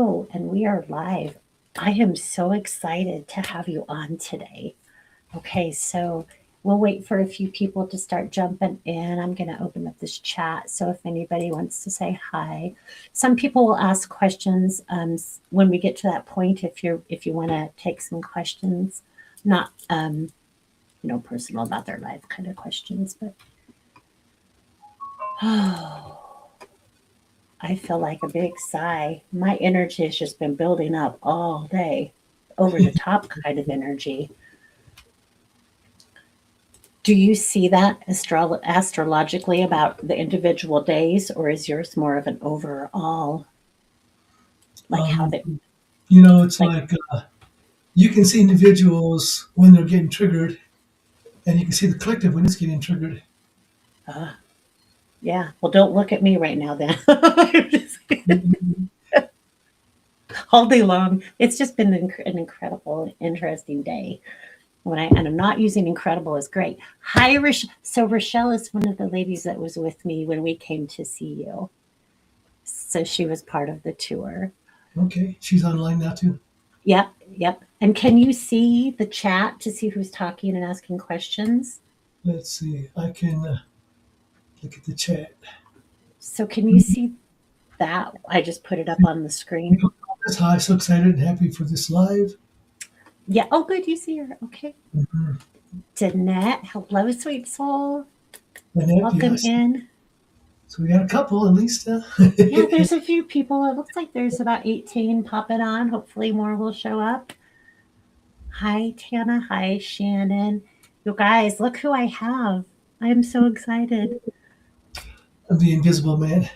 Oh, and we are live. I am so excited to have you on today. Okay, so we'll wait for a few people to start jumping in. I'm going to open up this chat. So if anybody wants to say hi, some people will ask questions when we get to that point. If you want to take some questions, not personal about their life kind of questions, but oh, I feel like a big sigh. My energy has just been building up all day, over the top kind of energy. Do you see that astrologically about the individual days, or is yours more of an overall, like how Um, they, it's like, like you can see individuals when they're getting triggered, and you can see the collective when it's getting triggered. uh, yeah, well, don't look at me right now then. I'm just all day long. It's just been an incredible, interesting day. And I'm not using incredible as great. Hi, Rochelle. So Rochelle is one of the ladies that was with me when we came to see you. So she was part of the tour. Okay, she's online now too. Yep, yep. And can you see the chat to see who's talking and asking questions? Let's see. I can look at the chat. So can you see that? I just put it up on the screen. Hi, so excited and happy for this live. Yeah. Oh, good. You see her. Okay. Mhm. Danette, hello, sweet soul. Annette, Welcome yes. in. So we got a couple at least. Yeah, there's a few people. It looks like there's about 18 popping on. Hopefully, more will show up. Hi, Tana. Hi, Shannon. You guys, look who I have. I am so excited. I'm the invisible man.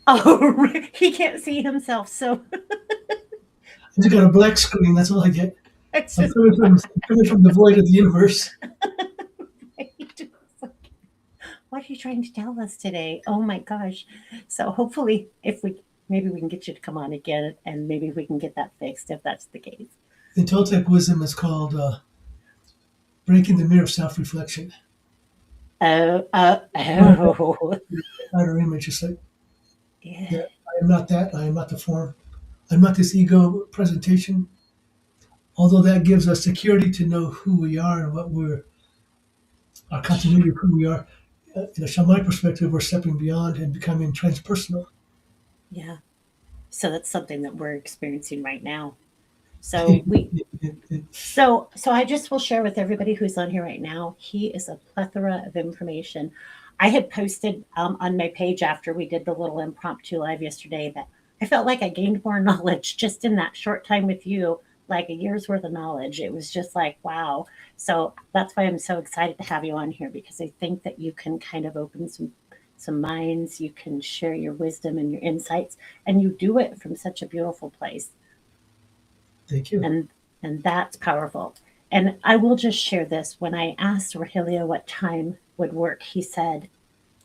Oh, he can't see himself. So I just got a black screen. That's all I get. it's I'm just coming from, coming from the void of the universe. what are you trying to tell us today? Oh my gosh. So hopefully if we maybe we can get you to come on again and maybe we can get that fixed if that's the case. In Toltec wisdom, it's called breaking the mirror of self-reflection. Oh. Outer image. It's like, Yeah. yeah, I am not that. I am not the form. I'm not this ego presentation. Although that gives us security to know who we are and what our continuity of who we are. In a shamanic perspective, we're stepping beyond and becoming transpersonal. Yeah. So that's something that we're experiencing right now. So we so I just will share with everybody who's on here right now. He is a plethora of information. I had posted on my page after we did the little impromptu live yesterday that I felt like I gained more knowledge just in that short time with you, like a year's worth of knowledge. It was just like, wow. So that's why I'm so excited to have you on here because I think that you can kind of open some minds, you can share your wisdom and your insights, and you do it from such a beautiful place. Thank you. and and that's powerful. And I will just share this. When I asked Rahelio what time would work, he said,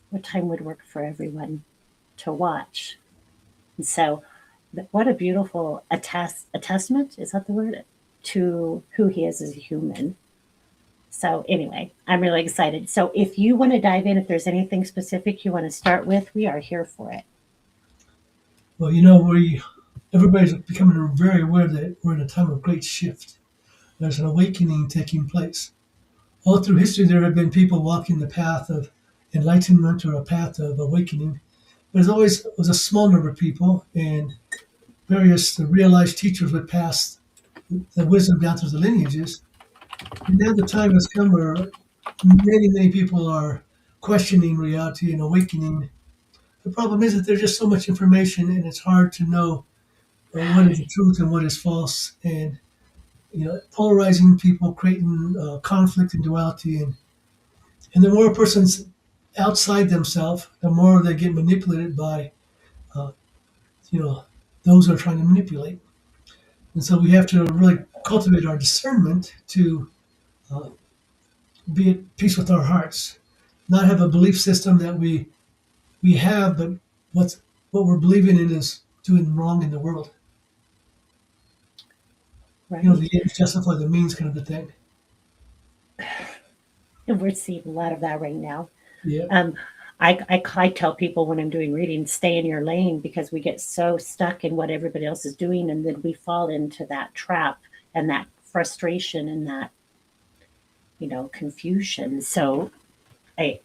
"What time would work for everyone to watch?" And so, what a beautiful testament is that the word to who he is as a human. So anyway, I'm really excited. So if you want to dive in, if there's anything specific you want to start with, we are here for it. Well, everybody's becoming very aware that we're in a time of great shift. There's an awakening taking place. All through history, there have been people walking the path of enlightenment or a path of awakening. But there's always was a small number of people, and various realized teachers would pass the wisdom down through the lineages. And now the time has come where many, many people are questioning reality and awakening. The problem is that there's just so much information, and it's hard to know what is the truth and what is false. And polarizing people, creating conflict and duality, and the more a person's outside themselves, the more they get manipulated by, uh, you know, those who are trying to manipulate. And so we have to really cultivate our discernment to uh, be at peace with our hearts, not have a belief system that we have, but what's what we're believing in is doing wrong in the world. Right? The ends justify the means kind of a thing. And we're seeing a lot of that right now. Yeah. Um, I tell people when I'm doing readings, stay in your lane because we get so stuck in what everybody else is doing, and then we fall into that trap and that frustration and that, confusion. I,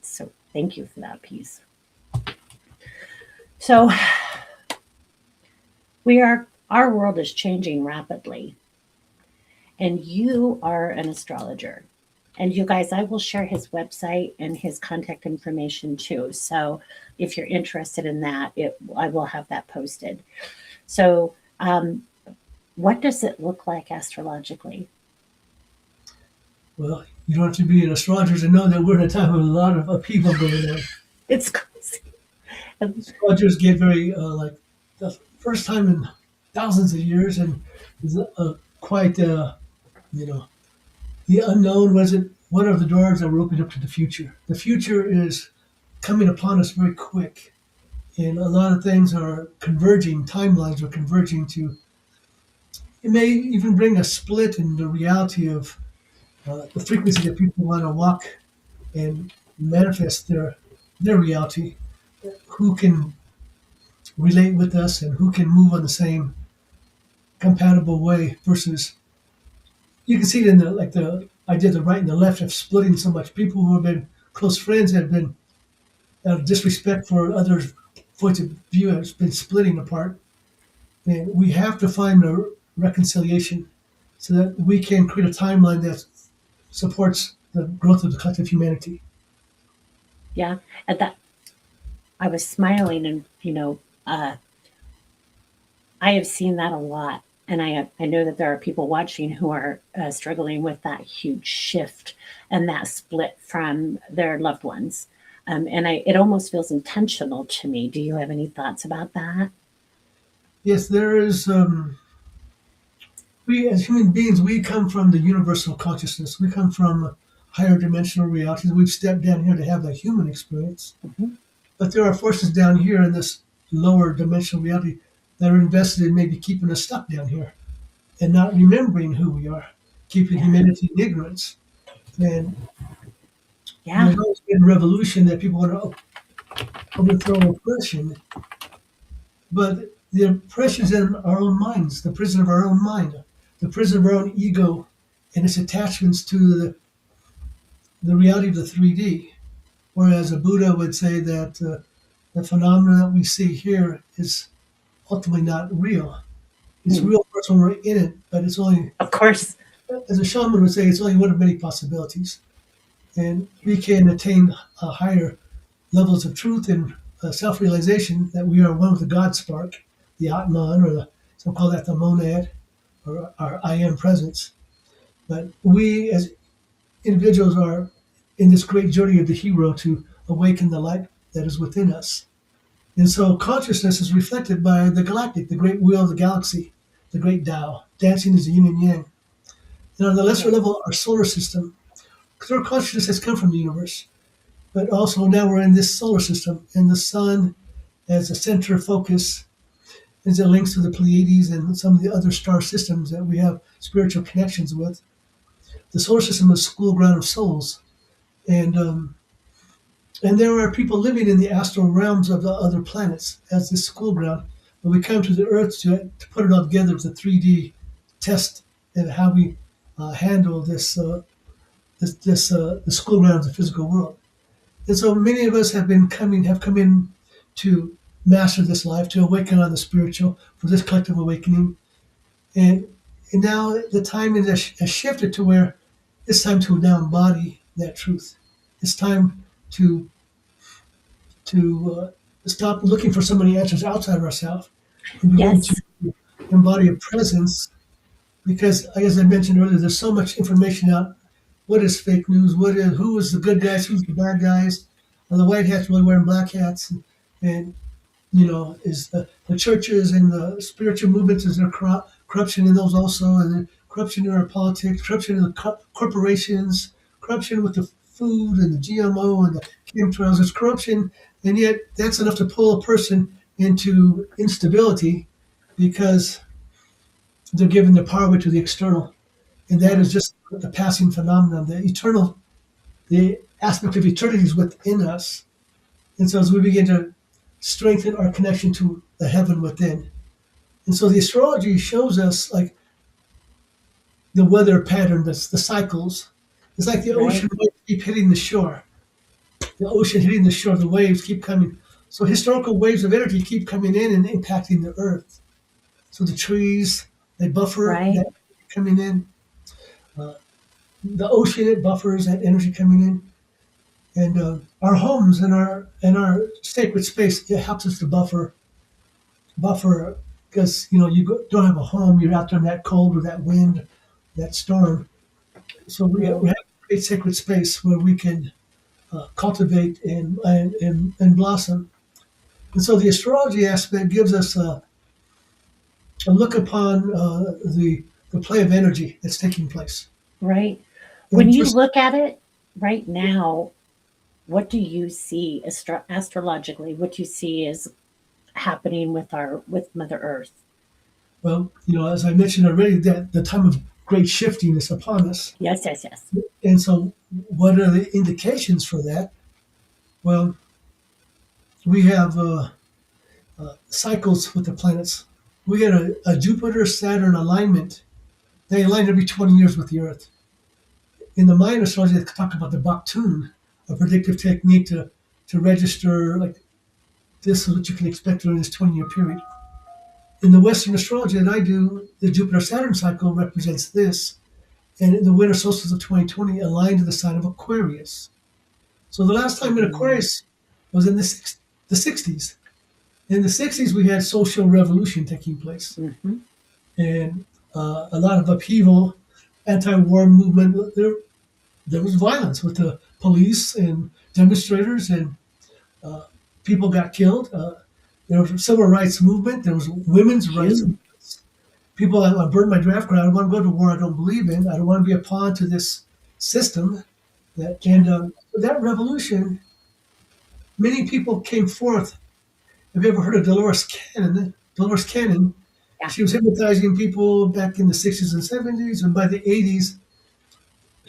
so thank you for that piece. So our world is changing rapidly, and you are an astrologer. And you guys, I will share his website and his contact information too. So if you're interested in that, I will have that posted. So, what does it look like astrologically? Well, you don't have to be an astrologer to know that we're in a time of a lot of upheaval going on. It's crazy. Astrologers get very, like, the first time in thousands of years, and quite, you know, the unknown. What are the doors that were opening up to the future? The future is coming upon us very quick, and a lot of things are converging. Timelines are converging to. It may even bring a split in the reality of the frequency that people want to walk and manifest their reality. Who can relate with us and who can move on the same compatible way versus you can see it in the idea of the right and the left of splitting so much. People who have been close friends have been out of disrespect for others' points of view has been splitting apart. And we have to find a reconciliation so that we can create a timeline that supports the growth of the collective humanity. Yeah. And that I was smiling, and I have seen that a lot. And I know that there are people watching who are struggling with that huge shift and that split from their loved ones. And it almost feels intentional to me. Do you have any thoughts about that? Yes, there is. We as human beings, we come from the universal consciousness. We come from higher dimensional realities. We've stepped down here to have a human experience. Hmm. But there are forces down here in this lower dimensional reality that are invested in maybe keeping us stuck down here and not remembering who we are, keeping Yeah. humanity in ignorance. And Yeah. there's always been revolution that people want to overthrow oppression, but the oppression is in our own minds, the prison of our own mind, the prison of our own ego and its attachments to the reality of the 3D. Whereas a Buddha would say that the phenomena that we see here is ultimately not real. It's Hmm. real for us when we're in it, but it's only, Of course. as a shaman would say, it's only one of many possibilities. And we can attain higher levels of truth and self-realization that we are one with the God spark, the Atman, or some call that the monad, or our I am presence. But we as individuals are in this great journey of the hero to awaken the light that is within us. And so consciousness is reflected by the galactic, the great wheel of the galaxy, the great Tao, dancing as the yin and yang. And on the lesser level, our solar system, because our consciousness has come from the universe, but also now we're in this solar system, and the sun as a center of focus as it links to the Pleiades and some of the other star systems that we have spiritual connections with. The solar system is school ground of souls, and there are people living in the astral realms of the other planets as this school ground. But we come to the Earth to put it all together with a 3D test and how we handle the school ground of the physical world. And so many of us have come in to master this life, to awaken on the spiritual, for this collective awakening. And now the time has shifted to where it's time to now embody that truth. It's time to stop looking for so many answers outside of ourselves and begin to Yes. embody a presence. Because, as I mentioned earlier, there's so much information out. What is fake news? Who is the good guys? Who's the bad guys? Are the white hats really wearing black hats? And is the churches and the spiritual movements, is there corruption in those also? And then corruption in our politics, corruption in the corporations, corruption with the food and the GMO and the chemtrails. There's corruption, and yet that's enough to pull a person into instability because they're giving their power away to the external. And that Yeah. is just the passing phenomenon. The aspect of eternity is within us. And so as we begin to strengthen our connection to the heaven within. And so the astrology shows us like the weather pattern, the cycles. It's like the Right. ocean waves keep hitting the shore. The ocean hitting the shore, the waves keep coming. So historical waves of energy keep coming in and impacting the earth. So the trees, they buffer Right. that coming in. Uh, the ocean, it buffers that energy coming in. And our homes and our sacred space, it helps us to buffer because don't have a home, you're out there in that cold or that wind, that storm. So we True. have a great sacred space where we can cultivate and blossom. And so the astrology aspect gives us a look upon the play of energy that's taking place. Right. When And for you look at it right now, what do you see astrologically? What do you see is happening with Mother Earth? well, as I mentioned already, that the time of great shifting is upon us. Yes, yes, yes. And so, what are the indications for that? Well, we have cycles with the planets. We get a Jupiter Saturn alignment. They align every 20 years with the Earth. In the Mayan astrology, they talk about the Baktun, a predictive technique to register like this is what you can expect during this 20-year period. In the Western astrology that I do, the Jupiter Saturn cycle represents this, and the winter solstice of 2020 aligned to the sign of Aquarius. So the last time in Aquarius was in the 60s. In the 60s, we had social revolution taking place, Mm-hmm. and a lot of upheaval, anti-war movement. There was violence with the police and demonstrators, and people got killed. There was a civil rights movement. There was women's rights. Huge. People, I burned my draft card. I don't want to go to war I don't believe in. I don't want to be a pawn to this system. That revolution, many people came forth. Have you ever heard of Dolores Cannon? Dolores Cannon, Yeah. she was hypnotizing people back in the 60s and 70s, and by the 80s,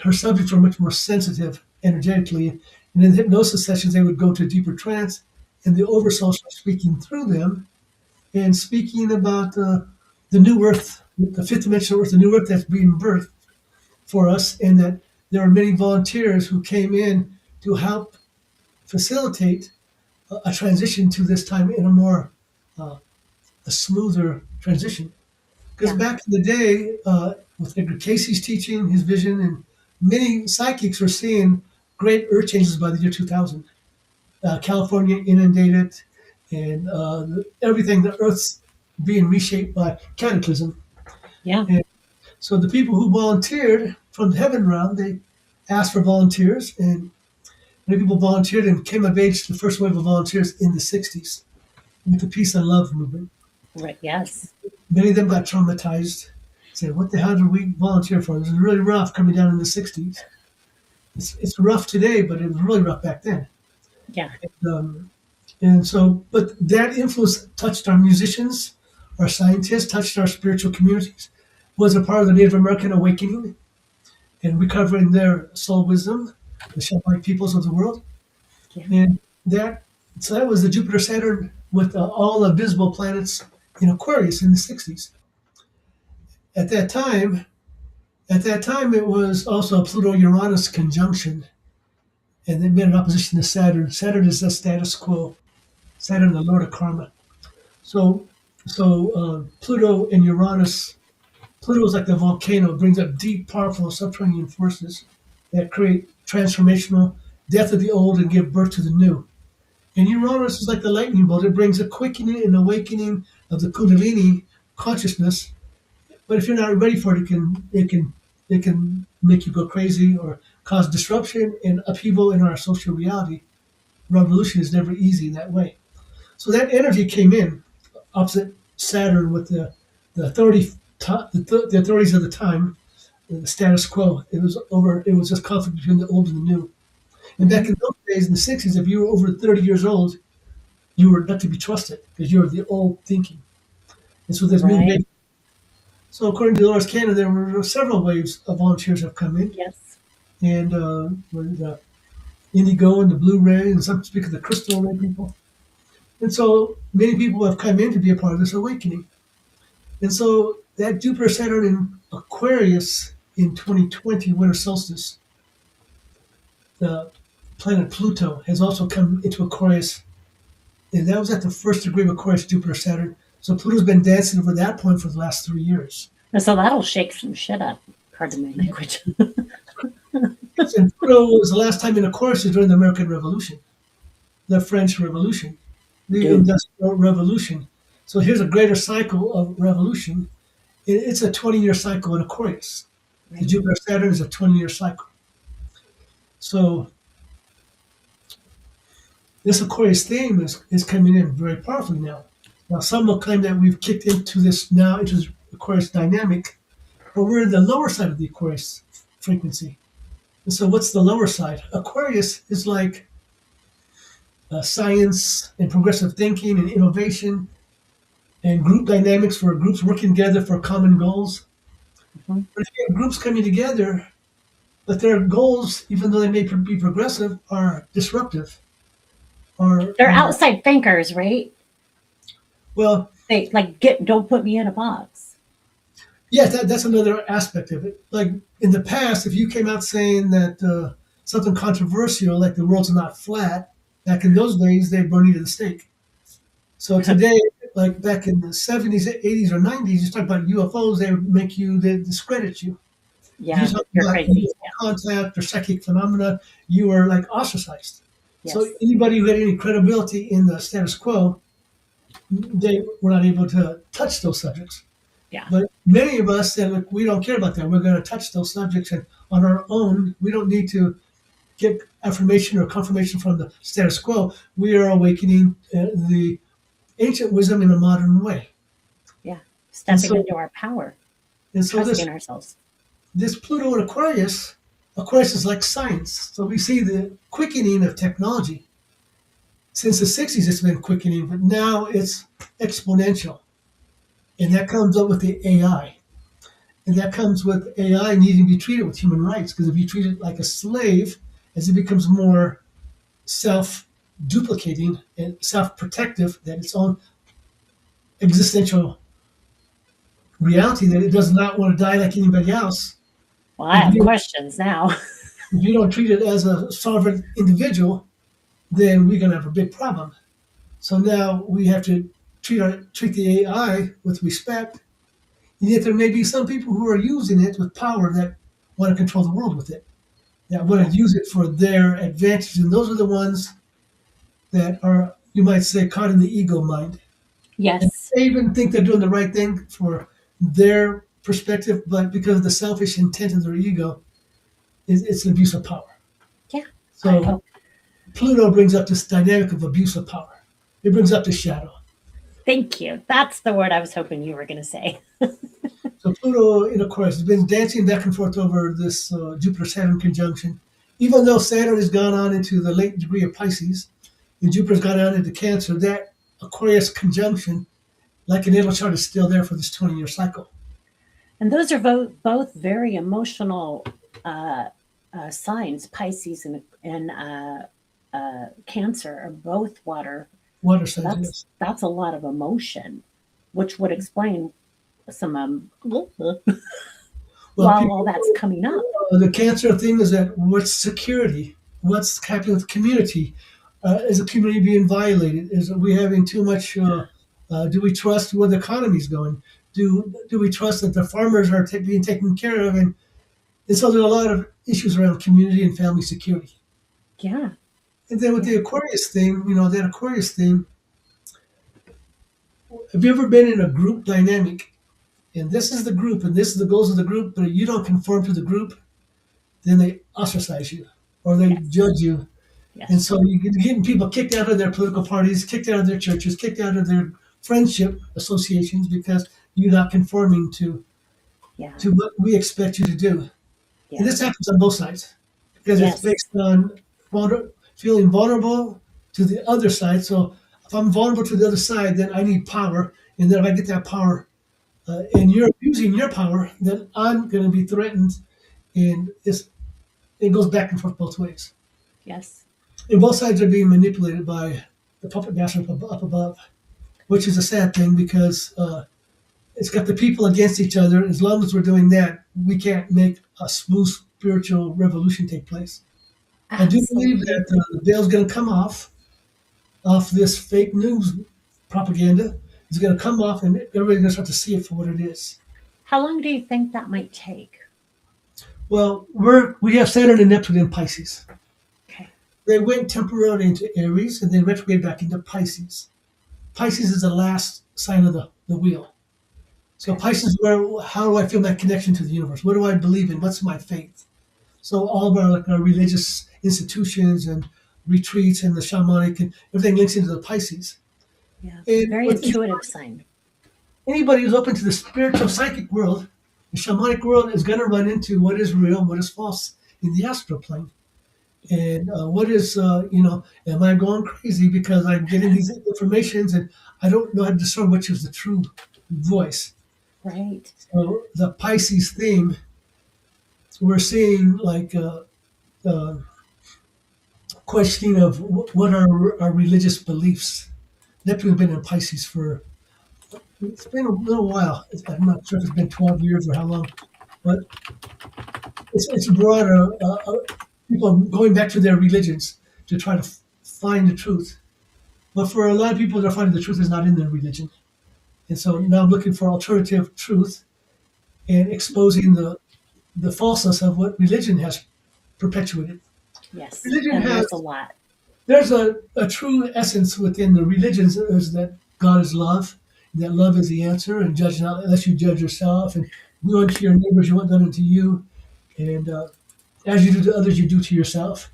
her subjects were much more sensitive energetically. And in the hypnosis sessions, they would go to a deeper trance, and the oversoul started speaking through them and speaking about the new earth, the fifth dimensional earth, the new earth that's being birthed for us, and that there are many volunteers who came in to help facilitate a transition to this time in a more a smoother transition. Because Yeah. back in the day, with Edgar Casey's teaching, his vision, and many psychics were seeing great earth changes by the year 2000. California inundated, and everything, the earth's being reshaped by cataclysm. Yeah. And so the people who volunteered from the heaven realm, they asked for volunteers, and many people volunteered and came of age the first wave of volunteers in the 60s with the peace and love movement. Right. Yes. Many of them got traumatized, said, what the hell did we volunteer for? It was really rough coming down in the 60s. It's rough today, but it was really rough back then. Yeah. And so, but that influence touched our musicians, our scientists, touched our spiritual communities, was a part of the Native American awakening and recovering their soul wisdom, the Shamanic peoples of the world. Yeah. And that was the Jupiter Saturn with all the visible planets in Aquarius in the 60s. At that time, it was also a Pluto-Uranus conjunction, and it made an opposition to Saturn. Saturn is the status quo. Saturn, the Lord of Karma. So, Pluto and Uranus. Pluto is like the volcano; it brings up deep, powerful subterranean forces that create transformational death of the old and give birth to the new. And Uranus is like the lightning bolt; it brings a quickening and awakening of the Kundalini consciousness. But if you're not ready for it, it can make you go crazy or cause disruption and upheaval in our social reality. Revolution is never easy that way. So that energy came in opposite Saturn with the authority the authorities of the time, the status quo. It was over. It was just conflict between the old and the new. And back in those days, in the 60s, if you were over 30 years old, you were not to be trusted because you were the old thinking. And so there's new Right. waves. So according to Dolores Cannon, there were several waves of volunteers have come in, Yes. and indigo and the blue ray, and some speak of the crystal ray people. And so many people have come in to be a part of this awakening. And so that Jupiter Saturn in Aquarius in 2020 winter solstice, the planet Pluto has also come into Aquarius, and that was at the first degree of Aquarius, Jupiter Saturn. So Pluto's been dancing over that point for the last 3 years. And so that'll shake some shit up. Pardon my language. And Pluto was the last time in Aquarius during the American Revolution, the French Revolution, the Industrial Revolution. So here's a greater cycle of revolution. It's a 20-year cycle in Aquarius. The Jupiter Saturn is a 20-year cycle. So this Aquarius theme is coming in very powerfully now. Now, some will claim that we've kicked into this now, into this Aquarius dynamic, but we're in the lower side of the Aquarius frequency. And so what's the lower side? Aquarius is like science and progressive thinking and innovation and group dynamics for groups working together for common goals. Mhm. But if you have groups coming together, but their goals, even though they may be progressive, are disruptive. They're outside thinkers, right? Well, They like don't put me in a box. yes, that's another aspect of it. Like in the past, if you came out saying that something controversial, like the world's not flat, back in those days, they'd burn you to the stake. So today, like back in the 70s, 80s, or 90s, you talk about UFOs, they would they discredit you. Yeah, You talk you're about crazy. contact or psychic phenomena, you were like ostracized. Yes. So anybody who had any credibility in the status quo, they were not able to touch those subjects. Yeah. But many of us said, look, we don't care about that. We're going to touch those subjects, and on our own, we don't need to get affirmation or confirmation from the status quo. We are awakening the ancient wisdom in a modern way. Yeah. Stepping into our power. And so Trusting ourselves. this Pluto in Aquarius is like science. So we see the quickening of technology. Since the 60s, it's been quickening, but now it's exponential. And that comes up with the AI. And that comes with AI needing to be treated with human rights. Because if you treat it like a slave, as it becomes more self-duplicating and self-protective, that its own existential reality, that it does not want to die like anybody else. Well, I have questions now. If you don't treat it as a sovereign individual, then we're going to have a big problem. So now we have to treat the AI with respect. And yet there may be some people who are using it with power that want to control the world with it, that want to use it for their advantage. And those are the ones that are, you might say, caught in the ego mind. Yes. And they even think they're doing the right thing for their perspective, but because of the selfish intent of their ego, it's an abuse of power. Yeah. So Pluto brings up this dynamic of abuse of power. It brings up the shadow. Thank you. That's the word I was hoping you were going to say. So Pluto in Aquarius has been dancing back and forth over this Jupiter-Saturn conjunction. Even though Saturn has gone on into the late degree of Pisces, and Jupiter's gone on into Cancer, that Aquarius conjunction, like a natal chart, is still there for this 20-year cycle. And those are both very emotional signs. Pisces and Cancer are both water. Water signs. That's a lot of emotion, which would explain some while all that's coming up. The Cancer thing is that what's security? What's happening with the community? Is the community being violated? Is we having too much? Do we trust where the economy's going? Do we trust that the farmers are being taken care of? And so there are a lot of issues around community and family security. Yeah. And then with the Aquarius thing, that Aquarius thing, have you ever been in a group dynamic? And this is the group, and this is the goals of the group, but if you don't conform to the group, then they ostracize you or they judge you. Yes. And so you're getting people kicked out of their political parties, kicked out of their churches, kicked out of their friendship associations because you're not conforming to what we expect you to do. Yeah. And this happens on both sides because it's based on feeling vulnerable to the other side. So if I'm vulnerable to the other side, then I need power. And then if I get that power and you're using your power, then I'm going to be threatened. And it goes back and forth both ways. Yes. And both sides are being manipulated by the puppet master up above, which is a sad thing because it's got the people against each other. As long as we're doing that, we can't make a smooth spiritual revolution take place. I do believe that Absolutely. the veil's going to come off this fake news propaganda. It's going to come off, and everybody's going to start to see it for what it is. How long do you think that might take? Well, we have Saturn and Neptune in Pisces. Okay. They went temporarily into Aries and then retrograde back into Pisces. Pisces is the last sign of the wheel. So Okay. Pisces, how do I feel that connection to the universe? What do I believe in? What's my faith? So all of our religious institutions and retreats and the shamanic and everything links into the Pisces. Yeah. And Very with intuitive sign. anybody who's open to the spiritual psychic world, the shamanic world is going to run into what is real and what is false in the astral plane. And what is, am I going crazy because I'm getting these informations and I don't know how to discern which is the true voice. Right. So the Pisces theme, we're seeing like questioning of what are our religious beliefs. Neptune's been in Pisces for, it's been a little while. I'm not sure if it's been 12 years or how long, but it's brought people going back to their religions to try to find the truth. But for a lot of people, they're finding the truth is not in their religion. And so now I'm looking for alternative truth and exposing the falseness of what religion has perpetuated. Yes. Religion And has, there's a lot. there's a true essence within the religions is that God is love, and that love is the answer, and judge not unless you judge yourself, and do unto your neighbors you want done unto you, and as you do to others, you do to yourself.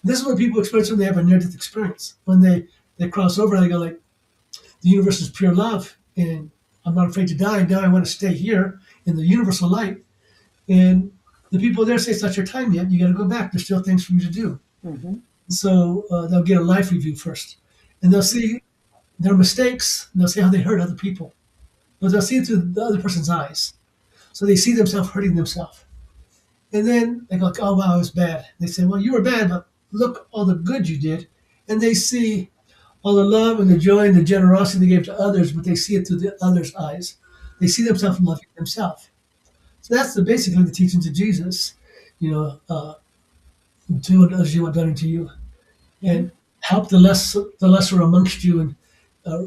This is what people experience when they have a near-death experience. When they cross over, they go like, the universe is pure love, and I'm not afraid to die. Now I want to stay here in the universal light. And the people there say it's not your time yet. You got to go back. There's still things for you to do. Hmm. So they'll get a life review first, and they'll see their mistakes. And they'll see how they hurt other people, but they'll see it through the other person's eyes. So they see themselves hurting themselves, and then they go, "Oh wow, it was bad." They say, "Well, you were bad, but look all the good you did," and they see all the love and the joy and the generosity they gave to others, but they see it through the other's eyes. They see themselves loving themselves. So that's basically the teachings of Jesus. You know, do unto others you want done unto you, Hmm. and help the lesser amongst you, and uh,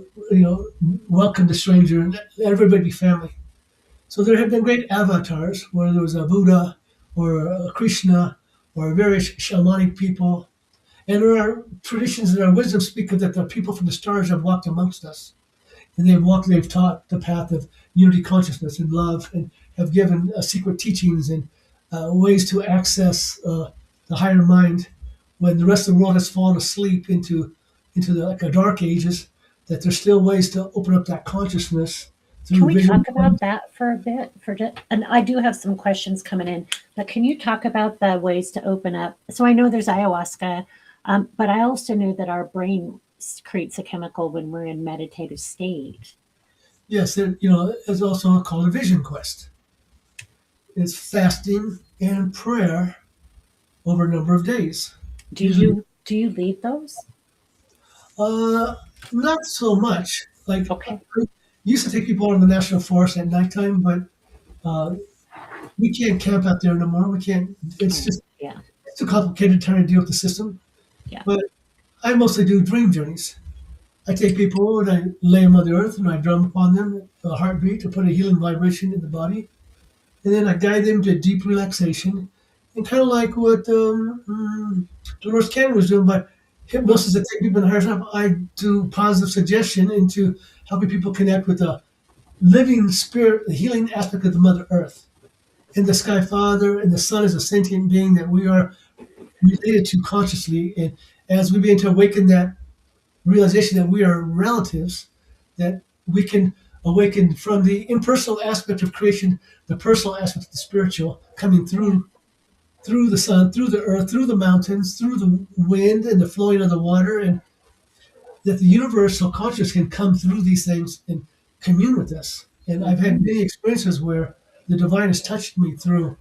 welcome the stranger, and let everybody be family. So there have been great avatars, whether there was a Buddha or a Krishna or various shamanic people. And there are traditions and our wisdom speak of that the people from the stars have walked amongst us. And they've taught the path of unity consciousness and love, and have given secret teachings and ways to access the higher mind when the rest of the world has fallen asleep into the like a dark ages. That there's still ways to open up that consciousness Can through we vision. talk about that for a bit? And I do have some questions coming in, but can you talk about the ways to open up? So I know there's ayahuasca, but I also know that our brain creates a chemical when we're in meditative state. Yes, it's also called a vision quest. It's fasting and prayer over a number of days. Do Usually, you lead those? uh, not so much. Like Okay. I used to take people out in the national forest at nighttime, but uh, we can't camp out there no more. We can't. It's Oh, just yeah. it's too complicated trying to deal with the system. Yeah. But I mostly do dream journeys. I take people and I lay them on the earth and I drum upon them a heartbeat to put a healing vibration in the body, and then I guide them to deep relaxation, and kind of like what Dolores Cannon was doing by Yeah. hypnosis that take people in the higher self. I do positive suggestion into helping people connect with the living spirit, the healing aspect of the Mother Earth, and the Sky Father, and the Sun is a sentient being that we are related to consciously. And as we begin to awaken that realization that we are relatives, that we can awaken from the impersonal aspect of creation, the personal aspect of the spiritual, coming Yeah. through the sun, through the earth, through the mountains, through the wind and the flowing of the water, and that the universal consciousness can come through these things and commune with us. And I've had Hmm. many experiences where the divine has touched me through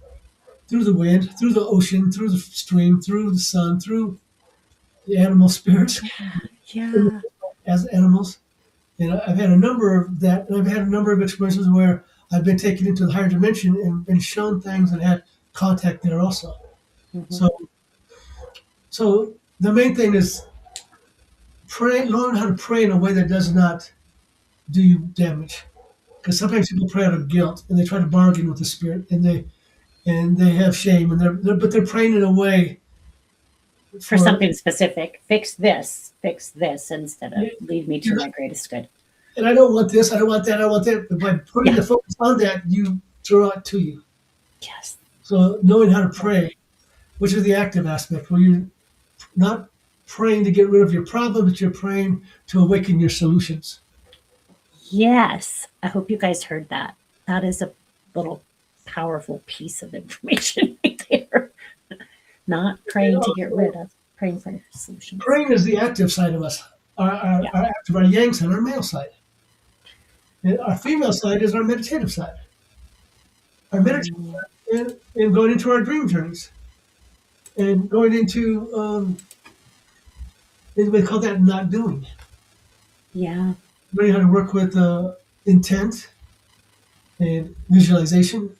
the wind, through the ocean, through the stream, through the sun, through the animal spirits Yeah. as animals. And I've had a number of that, and I've had a number of experiences where I've been taken into the higher dimension and been shown things and had contact there also. Hmm. So, so the main thing is learn how to pray in a way that does not do you damage. Because sometimes people pray out of guilt and they try to bargain with the spirit, and they have shame, and but they're praying in a way For for. something specific, fix this instead of lead me to my greatest good. And I don't want this, I don't want that, I don't want that. But by putting Yeah. the focus on that, you draw it to you. Yes. So knowing how to pray, which is the active aspect, where you're not praying to get rid of your problem, but you're praying to awaken your solutions. Yes. I hope you guys heard that. That is a little powerful piece of information right there. Not praying to get rid of, praying for solutions. Praying is the active side of us, our yang side, our male side. And our female side is our meditative side. Our meditative side, and going into our dream journeys, and going into, we call that not doing. Yeah. Learning how to work with intent and visualization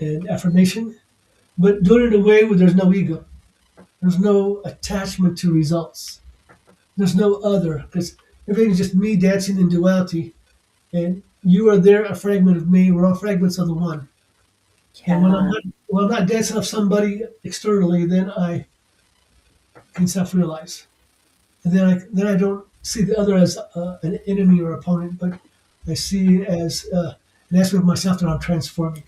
and affirmation, but doing it in a way where there's no ego. There's no attachment to results. There's no other, because everything is just me dancing in duality, and you are there, a fragment of me. We're all fragments of the one. Yeah. And when I'm not dancing off somebody externally, then I can self-realize, and then I don't see the other as an enemy or opponent, but I see it as an aspect of myself that I'm transforming.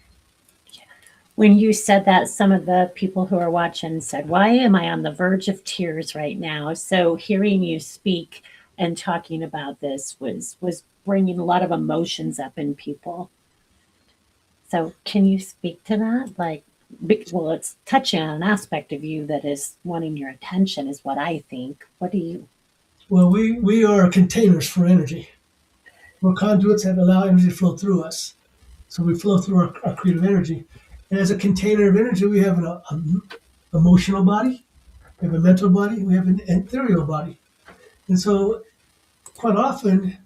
When you said that, some of the people who are watching said, "Why am I on the verge of tears right now?" So hearing you speak and talking about this was bringing a lot of emotions up in people. So can you speak to that? Like, well, it's touching on an aspect of you that is wanting your attention, is what I think. What do you? Well, we are containers for energy. We're conduits that allow energy to flow through us. So we flow through our creative energy. And as a container of energy, we have an emotional body, we have a mental body, we have an ethereal body. And so quite often,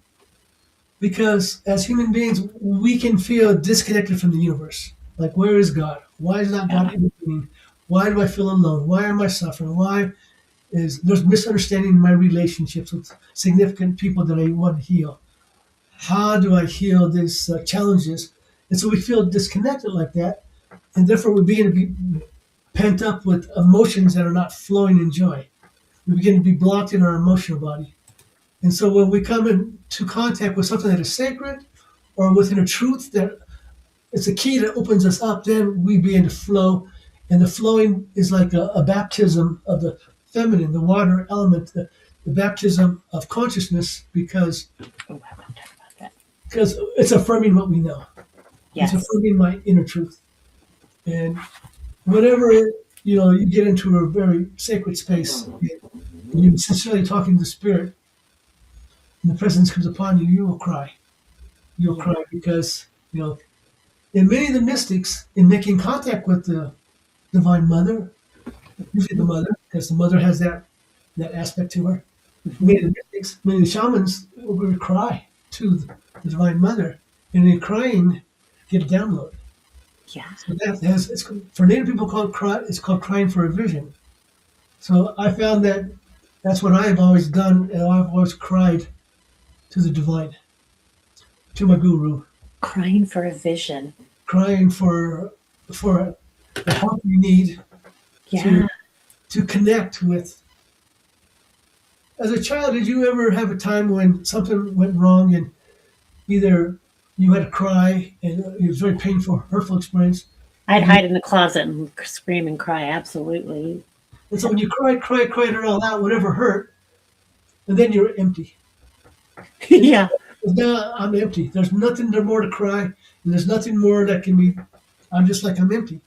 because as human beings, we can feel disconnected from the universe. Like, where is God? Why is not God intervening? Why do I feel alone? Why am I suffering? Why is there's misunderstanding in my relationships with significant people that I want to heal? How do I heal these challenges? And so we feel disconnected like that, and therefore we begin to be pent up with emotions that are not flowing in joy. We begin to be blocked in our emotional body. And so when we come into contact with something that is sacred, or within a truth that it's a key that opens us up, then we begin to flow. And the flowing is like a baptism of the feminine, the water element, the baptism of consciousness, because Oh, I want to talk about that. it's affirming what we know. Yes. It's affirming my inner truth. And whenever you get into a very sacred space, and you're sincerely talking to the spirit, and the presence comes upon you, you will cry. You'll cry because in many of the mystics, in making contact with the Divine Mother, usually the mother, because the mother has that aspect to her. Many of the mystics, many of the shamans will cry to the Divine Mother, and in crying, get a download. Yeah. So it's for Native people called it's called crying for a vision. So I found that that's what I have always done, and I've always cried to the divine, to my guru, Crying for a vision. crying for the help you need Yeah. to connect with. As a child, did you ever have a time when something went wrong and either you had to cry and it was very painful, hurtful experience? I'd hide in the closet and scream and cry. Absolutely. And so when you cried it all out, whatever hurt, and then you're empty. Yeah. Now I'm empty. There's nothing more to cry, and there's nothing more that can be. I'm just like I'm empty.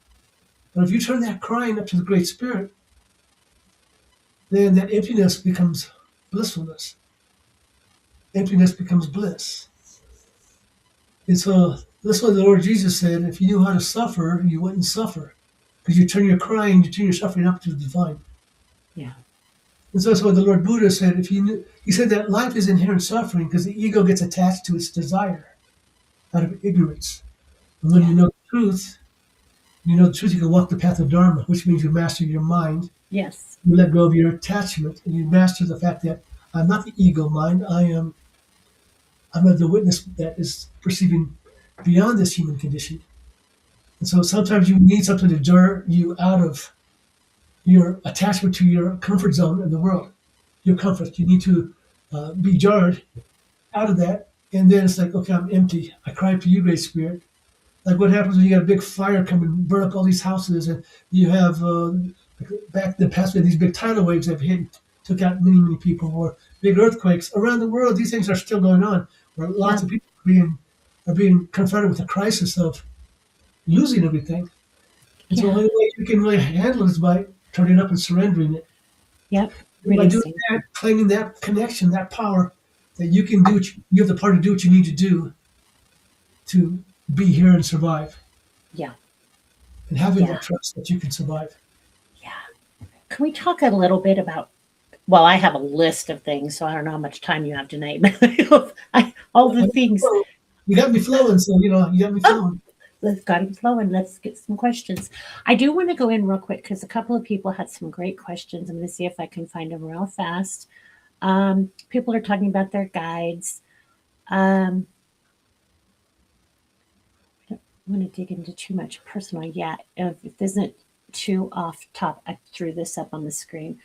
But if you turn that crying up to the Great Spirit, then that emptiness becomes blissfulness. Emptiness becomes bliss. And so that's what the Lord Jesus said, if you knew how to suffer, you wouldn't suffer. Because you turn your crying, you turn your suffering up to the divine. Yeah. And so that's what the Lord Buddha said. If you knew, he said that life is inherent suffering because the ego gets attached to its desire out of ignorance. And when Yeah. you know the truth, you can walk the path of Dharma, which means you master your mind. Yes. You let go of your attachment, and you master the fact that I'm not the ego mind. I'm not the witness that is perceiving beyond this human condition. And so sometimes you need something to jar you out of your attachment to your comfort zone in the world, your comfort. You need to be jarred out of that. And then it's like, okay, I'm empty. I cry to you, Great Spirit. Like what happens when you got a big fire come and burn up all these houses, and you have back in the past, we had these big tidal waves that hit, took out many, many people, or big earthquakes around the world. These things are still going on, where lots of people are being confronted with a crisis of losing everything. And so the only way you can really handle it is by turning up and surrendering it. Yep. And by doing that, claiming that connection, that power, that you can do, you have the power to do what you need to do to be here and survive. Yeah. And having that trust that you can survive. Yeah. Can we talk a little bit about, well, I have a list of things, so I don't know how much time you have tonight, but all the things. You got me flowing, so, you got me flowing. Let's got it flowing. Let's get some questions. I do want to go in real quick because a couple of people had some great questions. I'm going to see if I can find them real fast. People are talking about their guides. I don't want to dig into too much personal yet. If it isn't too off top, I threw this up on the screen.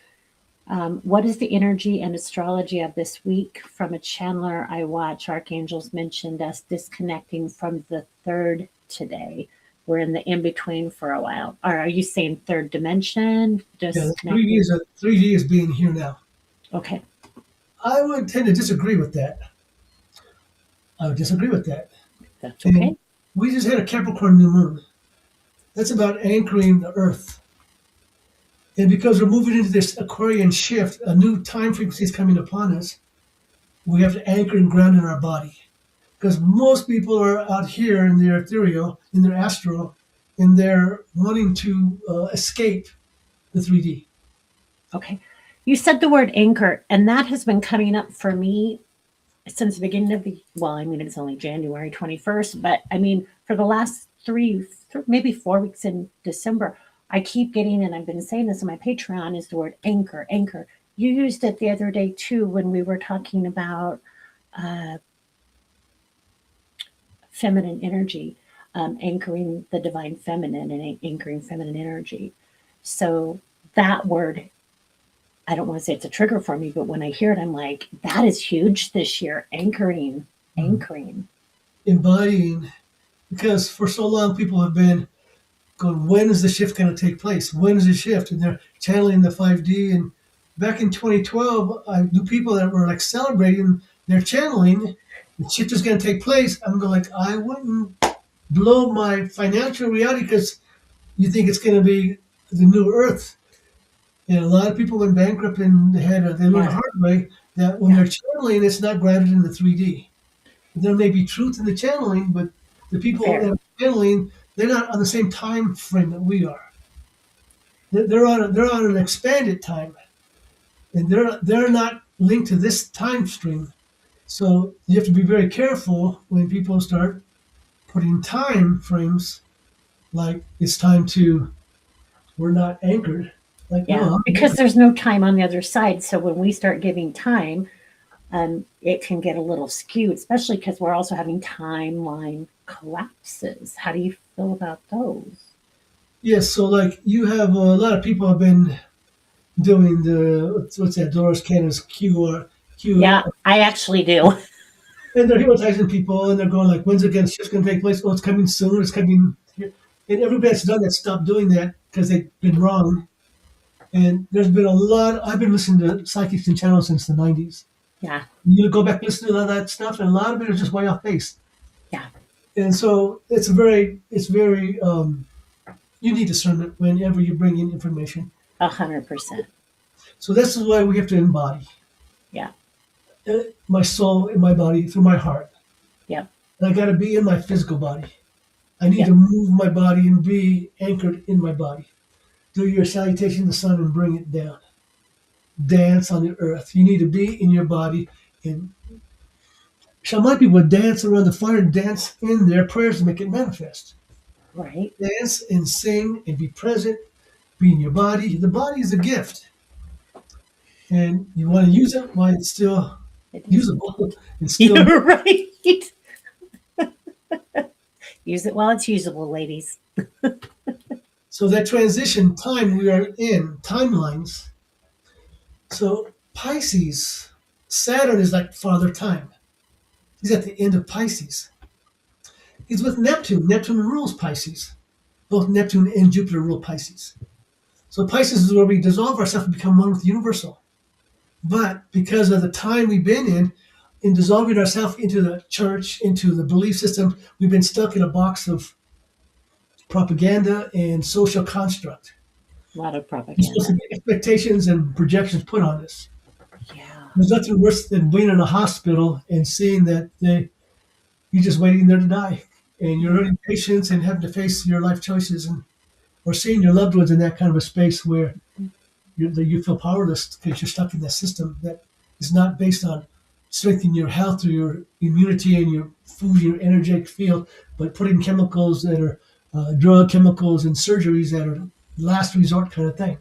What is the energy and astrology of this week? From a channeler I watch, archangels mentioned us disconnecting from the third today. We're in the in-between for a while. Or are you saying third dimension? Yeah, 3D is being here now. Okay. I would tend to disagree with that. That's okay. And we just had a Capricorn new moon. That's about anchoring the earth. And because we're moving into this Aquarian shift, a new time frequency is coming upon us. We have to anchor and ground in our body. Because most people are out here in their ethereal, in their astral, and they're wanting to escape the 3D. Okay. You said the word anchor, and that has been coming up for me since the beginning of it's only January 21st, but for the last maybe 4 weeks in December, I keep getting, and I've been saying this on my Patreon, is the word anchor, anchor. You used it the other day too when we were talking about feminine energy, anchoring the divine feminine and anchoring feminine energy. So that word, I don't want to say it's a trigger for me, but when I hear it, I'm like, that is huge this year. Anchoring. Embodying, because for so long people have been going, when is the shift going to take place? When is the shift? And they're channeling the 5D. And back in 2012, I knew people that were like celebrating their channeling. The shift is going to take place. I'm going like, I wouldn't blow my financial reality because you think it's going to be the new earth. And a lot of people went bankrupt and they learned the hard way that when they're channeling, it's not grounded in the 3D. There may be truth in the channeling, but the people that are channeling, they're not on the same time frame that we are. They're on an expanded time, and they're not linked to this time stream. So you have to be very careful when people start putting time frames like it's time to. We're not anchored. Because there's no time on the other side. So when we start giving time, it can get a little skewed, especially because we're also having timeline collapses. How do you feel about those? Yes, so like you have a lot of people have been doing the what's that, Doris Cannon's QR. Yeah, I actually do. And they're hypnotizing people, and they're going like, "When's the shift's going to take place? Oh, it's coming soon. It's coming." Here. And everybody that's done that stopped doing that because they've been wrong. And there's been a lot. I've been listening to psychics and channels since the 90s. Yeah. You go back and listen to all that stuff, and a lot of it is just way off base. Yeah. And so it's very, you need discernment whenever you bring in information. 100%. So this is why we have to embody. Yeah. My soul in my body through my heart. Yeah. And I got to be in my physical body. I need to move my body and be anchored in my body. Do your salutation to the sun and bring it down. dance on the earth. You need to be in your body. And shamanic people would dance around the fire and dance in their prayers to make it manifest. Right. Dance and sing and be present, be in your body. The body is a gift. And you want to use it while it's still It is. usable and still. You're right. Use it while it's usable, ladies. So that transition time we are in, timelines. So Pisces, Saturn is like Father Time. He's at the end of Pisces. He's with Neptune. Neptune rules Pisces. Both Neptune and Jupiter rule Pisces. So Pisces is where we dissolve ourselves and become one with the universal. But because of the time we've been in dissolving ourselves into the church, into the belief system, we've been stuck in a box of propaganda and social construct. A lot of There's supposed to propaganda. be expectations and projections put on us. Yeah. There's nothing worse than being in a hospital and seeing that you're just waiting there to die, and you're learning patience and having to face your life choices, or seeing your loved ones in that kind of a space where you feel powerless because you're stuck in that system that is not based on strengthening your health or your immunity and your food, your energetic field, but putting chemicals that are drug chemicals and surgeries that are last resort kind of thing.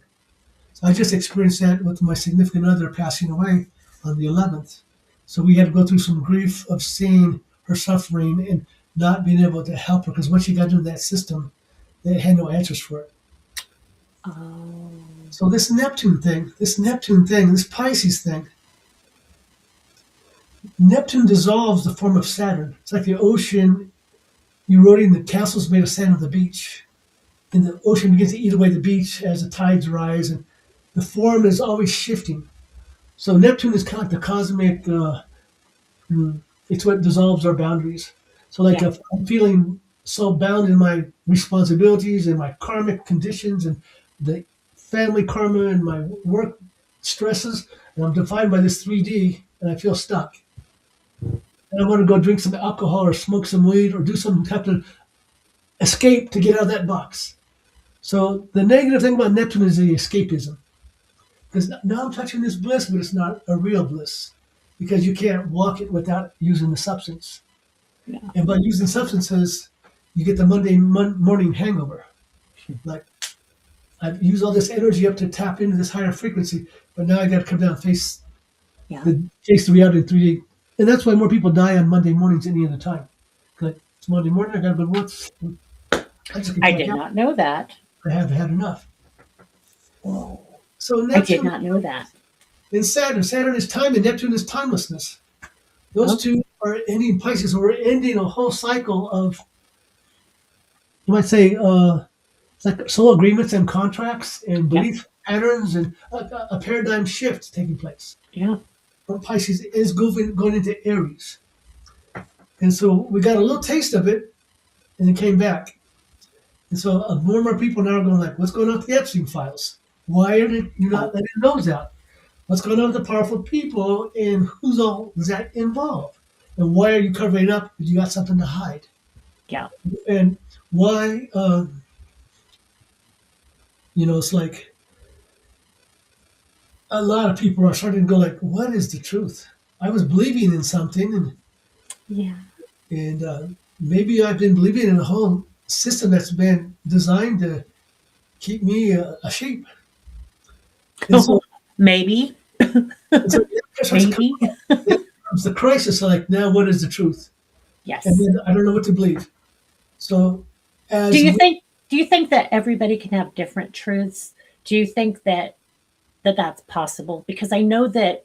So I just experienced that with my significant other passing away on the 11th. So we had to go through some grief of seeing her suffering and not being able to help her, because once she got into that system, they had no answers for it. Oh. So this Neptune thing, this Pisces thing, Neptune dissolves the form of Saturn. It's like the ocean eroding the castles made of sand on the beach. And the ocean begins to eat away the beach as the tides rise, and the form is always shifting. So Neptune is kind of like the cosmic, it's what dissolves our boundaries. So like Yeah. if I'm feeling so bound in my responsibilities and my karmic conditions and the family karma and my work stresses, and I'm defined by this 3D, and I feel stuck. And I want to go drink some alcohol or smoke some weed or do some type of escape to get out of that box. So the negative thing about Neptune is the escapism. Because now I'm touching this bliss, but it's not a real bliss. Because you can't walk it without using the substance. Yeah. And by using substances, you get the Monday morning hangover. Like, I've used all this energy up to tap into this higher frequency, but now I got to come down and face Yeah. the reality in 3D. And that's why more people die on Monday mornings than any other time. Like, it's Monday morning, I got to go to work. I did not know that. I have had enough. Whoa. So I did Neptune not know that. and Saturn. Saturn is time and Neptune is timelessness. Those Okay. two are ending Pisces. So we're ending a whole cycle of, you might say, it's like soul agreements and contracts and belief patterns and a paradigm shift taking place. Yeah. But Pisces is going into Aries. And so we got a little taste of it and it came back. And so more and more people now are going like, what's going on with the Epstein files? Why are you not letting those out? What's going on with the powerful people and who's all is that involved? And why are you covering it up if you got something to hide? Yeah. And why, it's like a lot of people are starting to go like, what is the truth? I was believing in something Yeah. and maybe I've been believing in a whole system that's been designed to keep me a sheep. And so, Maybe. and so Maybe. comes the crisis, like, now what is the truth? Yes. And then I don't know what to believe. So as Do you think that everybody can have different truths? Do you think that that's possible? Because I know that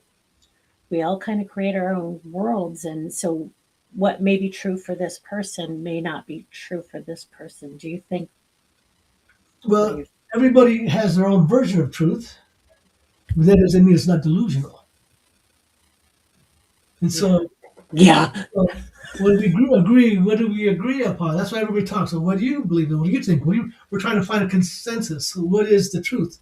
we all kind of create our own worlds, and so what may be true for this person may not be true for this person. Do you think? well, everybody has their own version of truth, but that doesn't mean it's not delusional. And so Yeah. when we agree, what do we agree upon? That's why everybody talks. So what do you believe in? What do you think? We're trying to find a consensus. So what is the truth?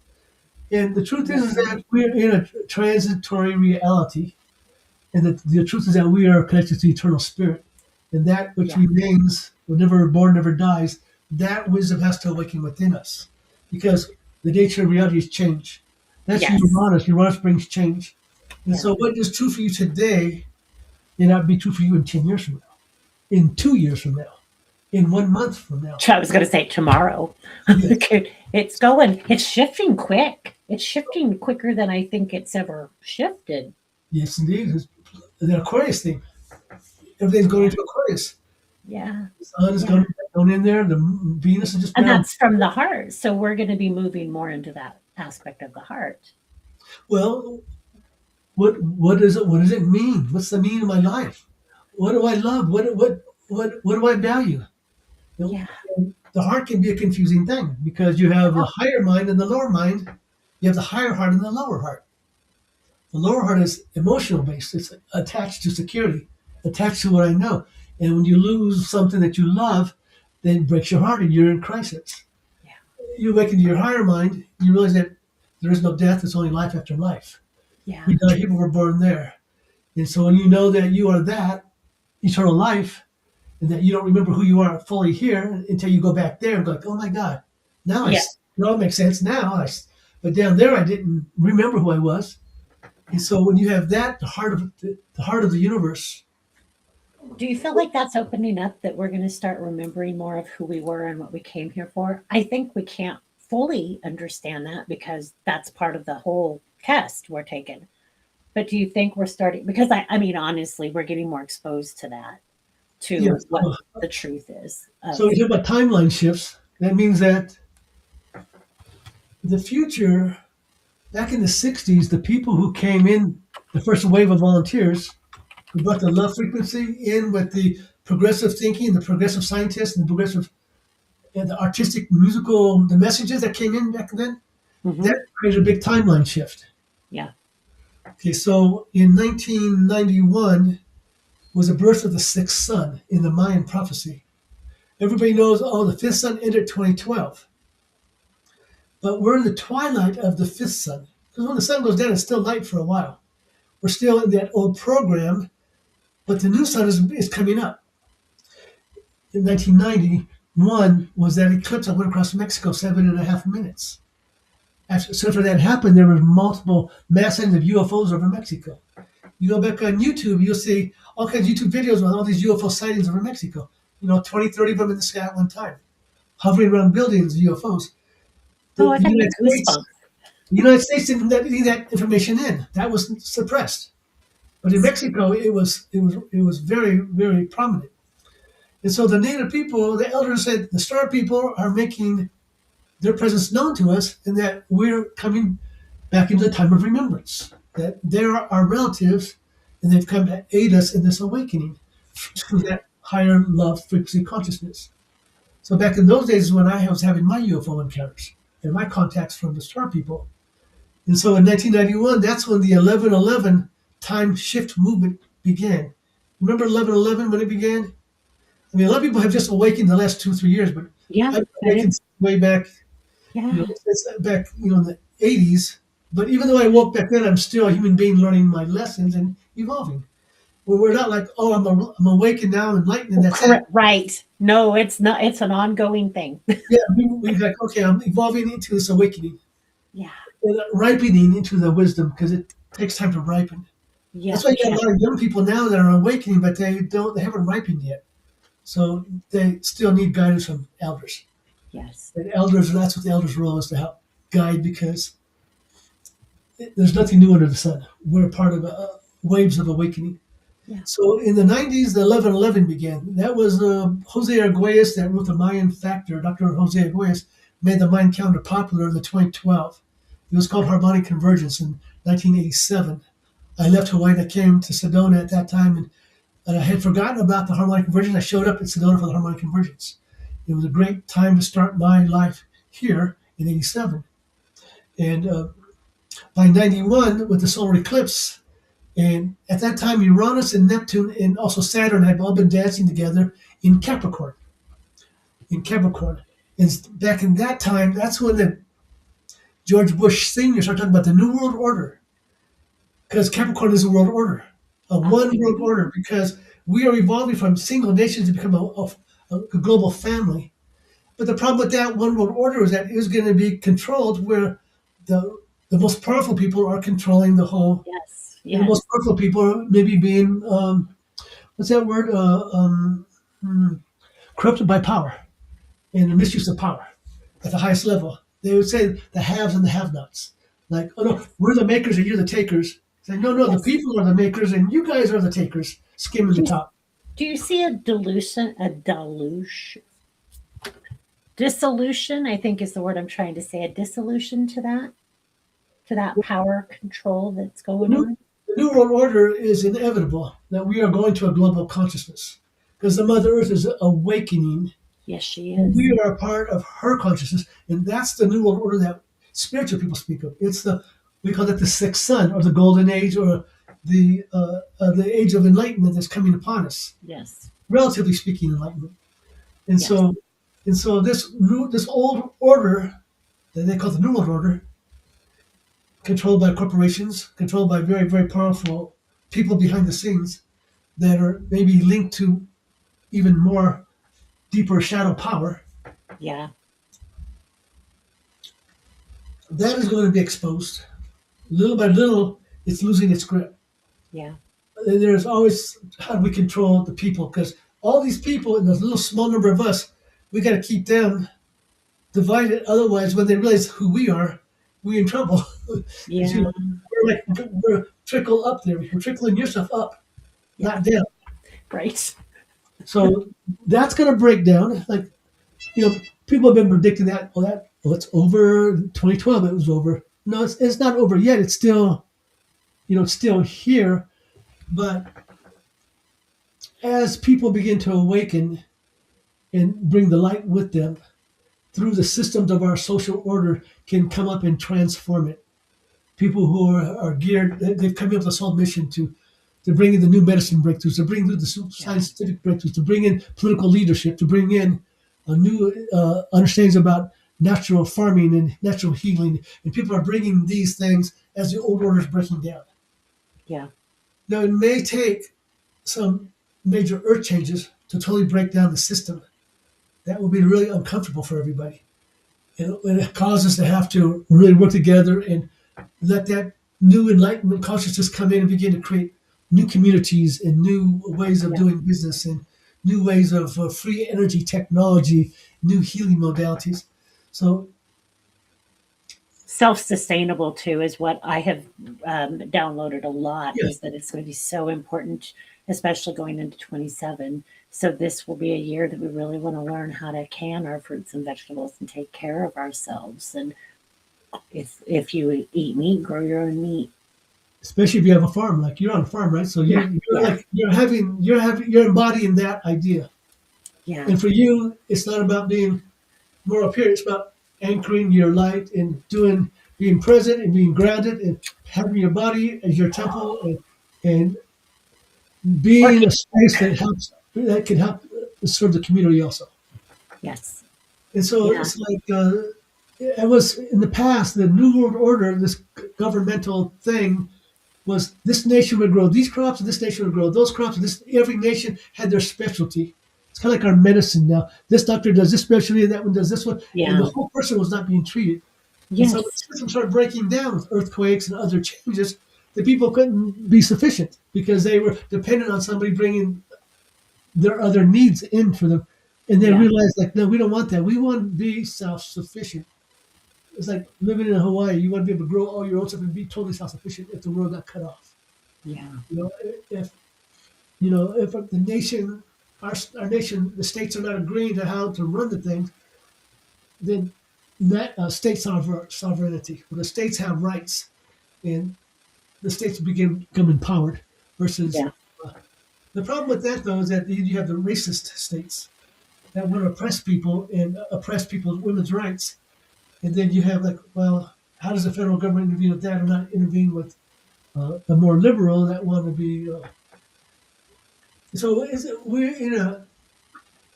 And the truth is that we're in a transitory reality. And the truth is that we are connected to the eternal spirit. And that which remains, will never born, never dies, that wisdom has to awaken within us. Because the nature of reality is change. That's Yes. Uranus. Uranus brings change. And Yeah. so what is true for you today may not be true for you in 10 years from now, in 2 years from now, in 1 month from now. I was going to say tomorrow. Yes, It's going, it's shifting quick. It's shifting quicker than I think it's ever shifted. yes, indeed. It's the Aquarius thing. Everything's going Yeah. into Aquarius. Yeah. The sun is Yeah. going in there. The Venus is just And now. that's from the heart. So we're going to be moving more into that aspect of the heart. Well, what is it? What does it mean? What's the meaning of my life? What do I love? What do I value? You know, Yeah. the heart can be a confusing thing because you have the higher mind and the lower mind. You have the higher heart and the lower heart. The lower heart is emotional based. It's attached to security, attached to what I know. And when you lose something that you love, then it breaks your heart and you're in crisis. Yeah. You awaken to your higher mind, you realize that there is no death, it's only life after life. Yeah. We die, people were born there. And so when you know that you are that eternal life and that you don't remember who you are fully here until you go back there and go like, oh my God, now Yeah. it all makes sense now. But down there I didn't remember who I was. And so when you have that, the heart of the universe, Do you feel like that's opening up that we're going to start remembering more of who we were and what we came here for? I think we can't fully understand that because that's part of the whole test we're taking. But do you think we're starting? Because I mean, honestly, we're getting more exposed to that, to yes. what the truth is So of. you talk about timeline shifts. That means that the future, back in the 60s, the people who came in, the first wave of volunteers, who brought the love frequency in with the progressive thinking, the progressive scientists, and the progressive, and the artistic, musical, the messages that came in back then, Mhm. that created a big timeline shift. Yeah. Okay, so in 1991 was the birth of the sixth sun in the Mayan prophecy. Everybody knows, oh, the fifth sun entered 2012. But we're in the twilight of the fifth sun. Because when the sun goes down, it's still light for a while. We're still in that old program, but the new sun is coming up. In 1991 was that eclipse that went across Mexico 7.5 minutes. After that happened, there were multiple mass sightings of UFOs over Mexico. You go back on YouTube, you'll see all kinds of YouTube videos on all these UFO sightings over Mexico. 20, 30 of them in the sky at one time, hovering around buildings, UFOs. The, Oh, I've the had United States goosebumps. The United States didn't let any of that information in. That was suppressed. But in Mexico, it was very, very prominent. And so the native people, the elders said, the star people are making their presence known to us, and that we're coming back into the time of remembrance. That they're our relatives, and they've come to aid us in this awakening to that higher love frequency consciousness. So back in those days, when I was having my UFO encounters and my contacts from the star people. And so in 1991, that's when the 1111 time shift movement began. Remember 1111 when it began? I mean, a lot of people have just awakened the last 2 or 3 years, but Yeah, I've I did. awakened way back, Yeah. it's back, in the 80s. But even though I woke back then, I'm still a human being learning my lessons and evolving. Well, we're not like, oh, I'm awakened now, enlightened, and that's it. Correct. Right. No, it's not. It's an ongoing thing. Yeah, we're like, okay, I'm evolving into this awakening, Yeah. ripening into the wisdom because it takes time to ripen. That's Yeah. why you got Yeah. a lot of young people now that are awakening, but they haven't ripened yet. So they still need guidance from elders. Yes. And elders, that's what the elders' role is, to help guide, because there's nothing new under the sun. We're a part of waves of awakening. Yeah. So in the 90s, the 1111 began. That was Jose Arguelles that wrote the Mayan Factor. Dr. Jose Arguelles made the Mayan calendar popular in the 2012. It was called Harmonic Convergence in 1987. I left Hawaii and I came to Sedona at that time, and I had forgotten about the harmonic convergence. I showed up at Sedona for the harmonic convergence. It was a great time to start my life here in '87. And by '91, with the solar eclipse, and at that time, Uranus and Neptune and also Saturn had all been dancing together in Capricorn. In Capricorn. And back in that time, that's when the George Bush Sr. started talking about the New World Order, because Capricorn is a world order, a one world Okay. order, because we are evolving from single nations to become a global family. But the problem with that one world order is that it was going to be controlled where the the most powerful people are controlling the whole. Yes. And the Yes. most powerful people are maybe being what's that word? Corrupted by power and the misuse of power at the highest level. They would say the haves and the have-nots. Like, oh no, Yes. we're the makers and you're the takers. Say, no, no, the Yes. people are the makers and you guys are the takers, skimming the Do, top. do you see a dilution? A delusion? Dissolution, I think is the word I'm trying to say. A dissolution to that power control that's The going new, on. the new world order is inevitable that we are going to a global consciousness because the Mother Earth is awakening. Yes, she And is. we are a part of her consciousness, and that's the new world order that spiritual people speak of. It's the we call it the sixth sun, or the golden age, or the age of enlightenment that's coming upon us. Yes. Relatively speaking, enlightenment. And Yes. so this old order that they call the new world order, controlled by corporations, controlled by very very powerful people behind the scenes that are maybe linked to even more deeper shadow power. Yeah. That is going to be exposed. Little by little, it's losing its grip. Yeah. And there's always how do we control the people? Because all these people and those little small number of us, we got to keep them divided. Otherwise, when they realize who we are, we're in trouble. 'Cause, Yeah. we're trickle up there. We're trickling yourself up, Yeah. not down. Right. So that's going to break down. Like people have been predicting that. It's over. 2012, it was over. No, it's not over yet. It's still, it's still here. But as people begin to awaken and bring the light with them through the systems of our social order can come up and transform it. People who are geared, they've come up with this whole mission to bring in the new medicine breakthroughs, to bring in the scientific breakthroughs, to bring in political leadership, to bring in a new understandings about natural farming and natural healing. And people are bringing these things as the old order is breaking down. Yeah. Now, it may take some major earth changes to totally break down the system. That will be really uncomfortable for everybody. And it causes us to have to really work together and let that new enlightenment consciousness come in and begin to create new communities and new ways of Yeah. doing business and new ways of free energy technology, new healing modalities. So, Self-sustainable too is what I have downloaded a lot. yeah, Is that it's going to be so important, especially going into 27. So this will be a year that we really want to learn how to can our fruits and vegetables and take care of ourselves. And if you eat meat, grow your own meat. especially if you have a farm, like you're on a farm, right? So Yeah. Yeah. you're embodying that idea. Yeah. And for you, it's not about being more up here. It's about anchoring your light and being present and being grounded and having your body as your temple and being Working. a space that can help serve the community also. Yes. And so Yeah. it's like it was in the past, the New World Order, this governmental thing was this nation would grow these crops and this nation would grow those crops. And every nation had their specialty. It's kind of like our medicine now. This doctor does this specialty, and that one does this one, and the Yeah. whole person was not being treated. And so when Yes. systems started breaking down with earthquakes and other changes, the people couldn't be sufficient because they were dependent on somebody bringing their other needs in for them. And they Yeah. realized, like, no, we don't want that. We want to be self-sufficient. It's like living in Hawaii. You want to be able to grow all your own stuff and be totally self-sufficient if the world got cut off. Yeah. You know, if if the nation, our nation, the states are not agreeing to how to run the things, then that sovereignty, where the states have rights, and the states become empowered. Versus Yeah. the problem with that though is that you have the racist states that want to oppress people and oppress people's women's rights, and then you have like, well, how does the federal government intervene with that, or not intervene with the more liberal that want to be? So we're in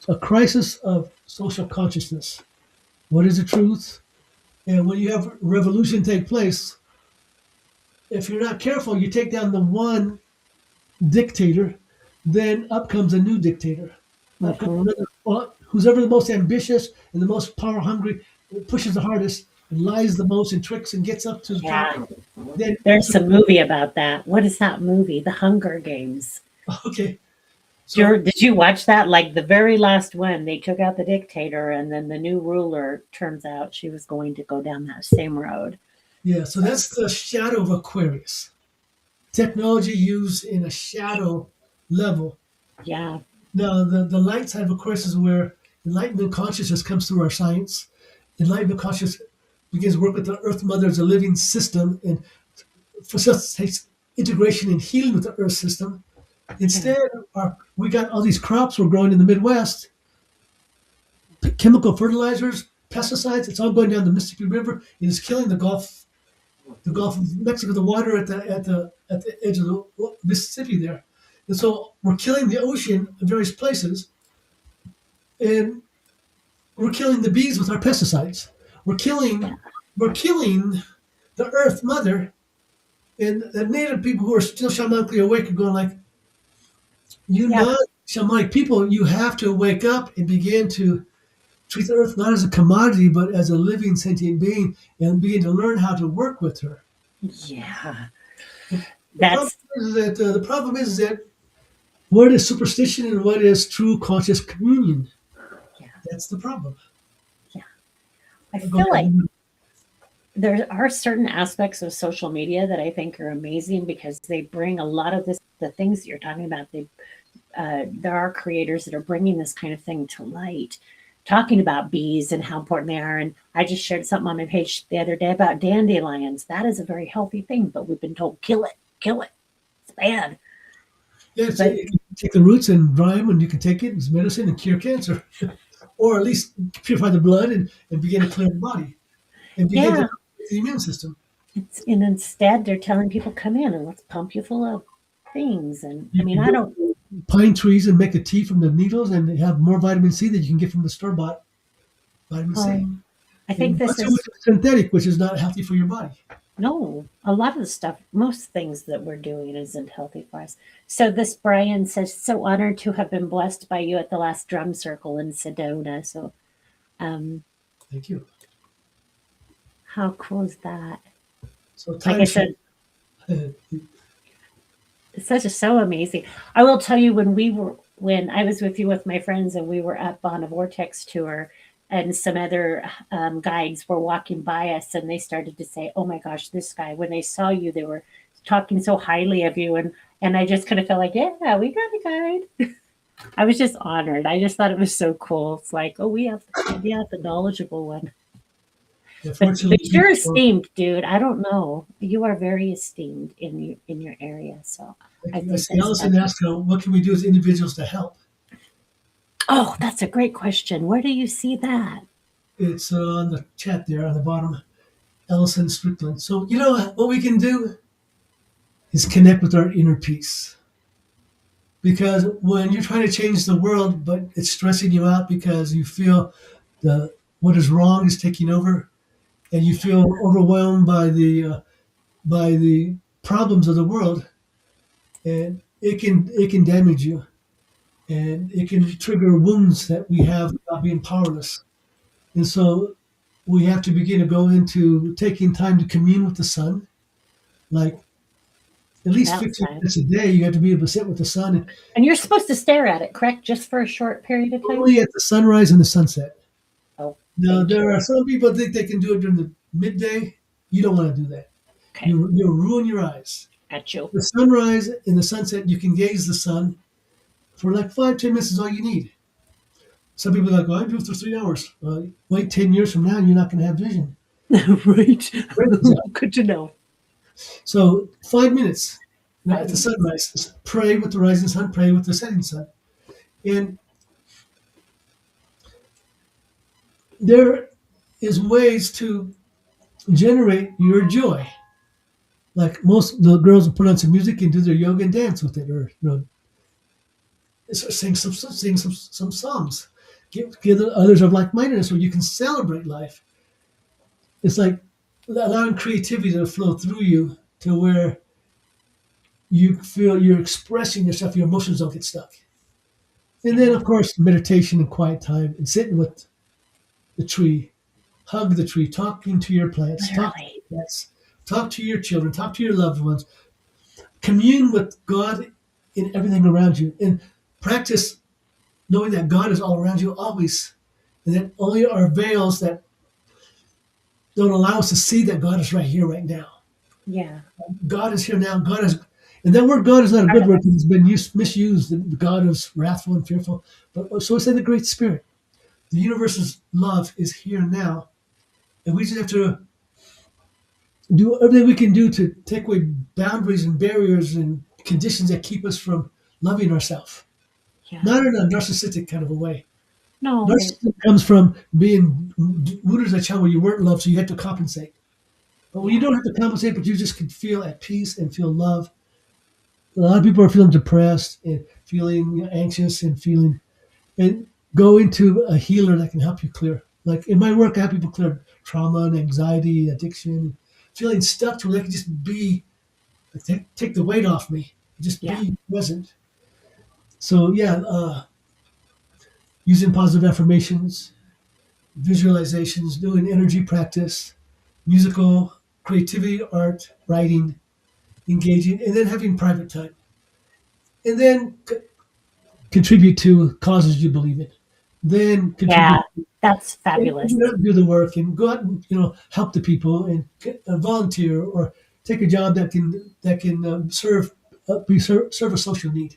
a crisis of social consciousness. What is the truth? And when you have revolution take place, if you're not careful, you take down the one dictator, then up comes a new dictator. Up comes Mhm. another, well, who's ever the most ambitious and the most power hungry, pushes the hardest, and lies the most and tricks and gets up to the top. Yeah. Then, There's so, a movie about that. What is that movie? The Hunger Games. okay, so Did you watch that? Like the very last one, they took out the dictator, and then the new ruler turns out she was going to go down that same road. yeah, so that's the shadow of Aquarius. Technology used in a shadow level. Yeah. Now, the light side of Aquarius is where enlightenment consciousness comes through our science. Enlightenment consciousness begins to work with the Earth Mother as a living system and facilitates integration and healing with the Earth system. Instead, we got all these crops we're growing in the Midwest, chemical fertilizers, pesticides. It's all going down the Mississippi River. It is killing the Gulf of Mexico, the water at the edge of the Mississippi there. And so we're killing the ocean in various places, and we're killing the bees with our pesticides. We're killing the Earth Mother, and the native people who are still shamanically awake are going like, you Yeah. not shamanic people, you have to wake up and begin to treat the Earth not as a commodity, but as a living sentient being, and begin to learn how to work with her. Yeah. The problem That's is that what is superstition and what is true conscious communion? yeah. That's the problem. Yeah. I Go feel like ahead. there are certain aspects of social media that I think are amazing because they bring a lot of the things that you're talking about. There are creators that are bringing this kind of thing to light, talking about bees and how important they are. And I just shared something on my page the other day about dandelions. That is a very healthy thing, but we've been told kill it, it's bad. Yeah, But you can take the roots and dry them, and you can take it as medicine and cure cancer, or at least purify the blood and begin to clear the body and begin to yeah, activate the immune system. and instead they're telling people come in and let's pump you full of things. And I You mean, can I go don't. to pine trees and make a tea from the needles and have more vitamin C that you can get from the store bought vitamin C. I think And this much of which is is synthetic, which is not healthy for your body. no, a lot of the stuff, most things that we're doing isn't healthy for us. So this Brian says, so honored to have been blessed by you at the last drum circle in Sedona. So um, Thank you. how cool is that? So Like I time said, shift. it's such a so amazing. I will tell you when I was with you with my friends and we were up on a Vortex tour and some other guides were walking by us and they started to say, "Oh my gosh, this guy!" When they saw you, they were talking so highly of you, and I just kind of felt like, "Yeah, we got a guide." I was just honored. I just thought it was so cool. It's like, oh, we have the knowledgeable one. But Unfortunately, you're esteemed, dude. I don't know. You are very esteemed in your area. So I I think see that's Allison asked, what can we do as individuals to help? oh, that's a great question. Where do you see that? It's on the chat there on the bottom, Allison Strickland. So, you know what we can do is connect with our inner peace. Because when you're trying to change the world, but it's stressing you out because you feel the what is wrong is taking over, and you feel overwhelmed by the problems of the world, and it can damage you, and it can trigger wounds that we have about being powerless. And so we have to begin to go into taking time to commune with the sun, like at Get least 15 outside. minutes a day. You have to be able to sit with the sun, and And you're supposed to stare at it, correct? Just for a short period of time? only at the sunrise and the sunset. Oh, Now, thank there you. are some people think they can do it during the midday. You don't want to do that. Okay, You'll ruin your eyes. got you. The sunrise and the sunset, you can gaze the sun for like 5, 10 minutes is all you need. Some people are like, well, I do it for 3 hours. Well, wait 10 years from now, you're not going to have vision. Right. Brain is out. Good to know. So 5 minutes at the 5 minutes. sunrise, pray with the rising sun, pray with the setting sun. And there is ways to generate your joy. Like most the girls will put on some music and do their yoga and dance with it, or sing some songs. Give others of like-mindedness where you can celebrate life. It's like allowing creativity to flow through you to where you feel you're expressing yourself, your emotions don't get stuck. And then, Yeah. of course, meditation and quiet time and sitting with the tree hug the tree, talking to your plants, talk to Literally. your pets, talk to your children, talk to your loved ones, commune with God in everything around you, and practice knowing that God is all around you always, and that only our veils that don't allow us to see that God is right here, right now. Yeah. God is here now. God is, and that word God is not a Part good of word us. because it's been misused. The God is wrathful and fearful. But so it's in the Great Spirit. The universe's love is here now, and we just have to do everything we can do to take away boundaries and barriers and conditions that keep us from loving ourselves. Yeah. Not in a narcissistic kind of a way. No. Narcissism comes from being wounded as a child where you weren't loved, so you had to compensate. But when you Yeah. don't have to compensate, but you just can feel at peace and feel love. A lot of people are feeling depressed and feeling anxious and feeling, and go into a healer that can help you clear. Like in my work, I help people clear trauma and anxiety, addiction, feeling stuck to where they can just be, like, take the weight off me, just Yeah. be present. So yeah, using positive affirmations, visualizations, doing energy practice, musical creativity, art, writing, engaging, and then having private time, and then contribute to causes you believe in. Then Yeah. contribute That's and fabulous. do the work and go out and help the people and volunteer or take a job that can serve a social need.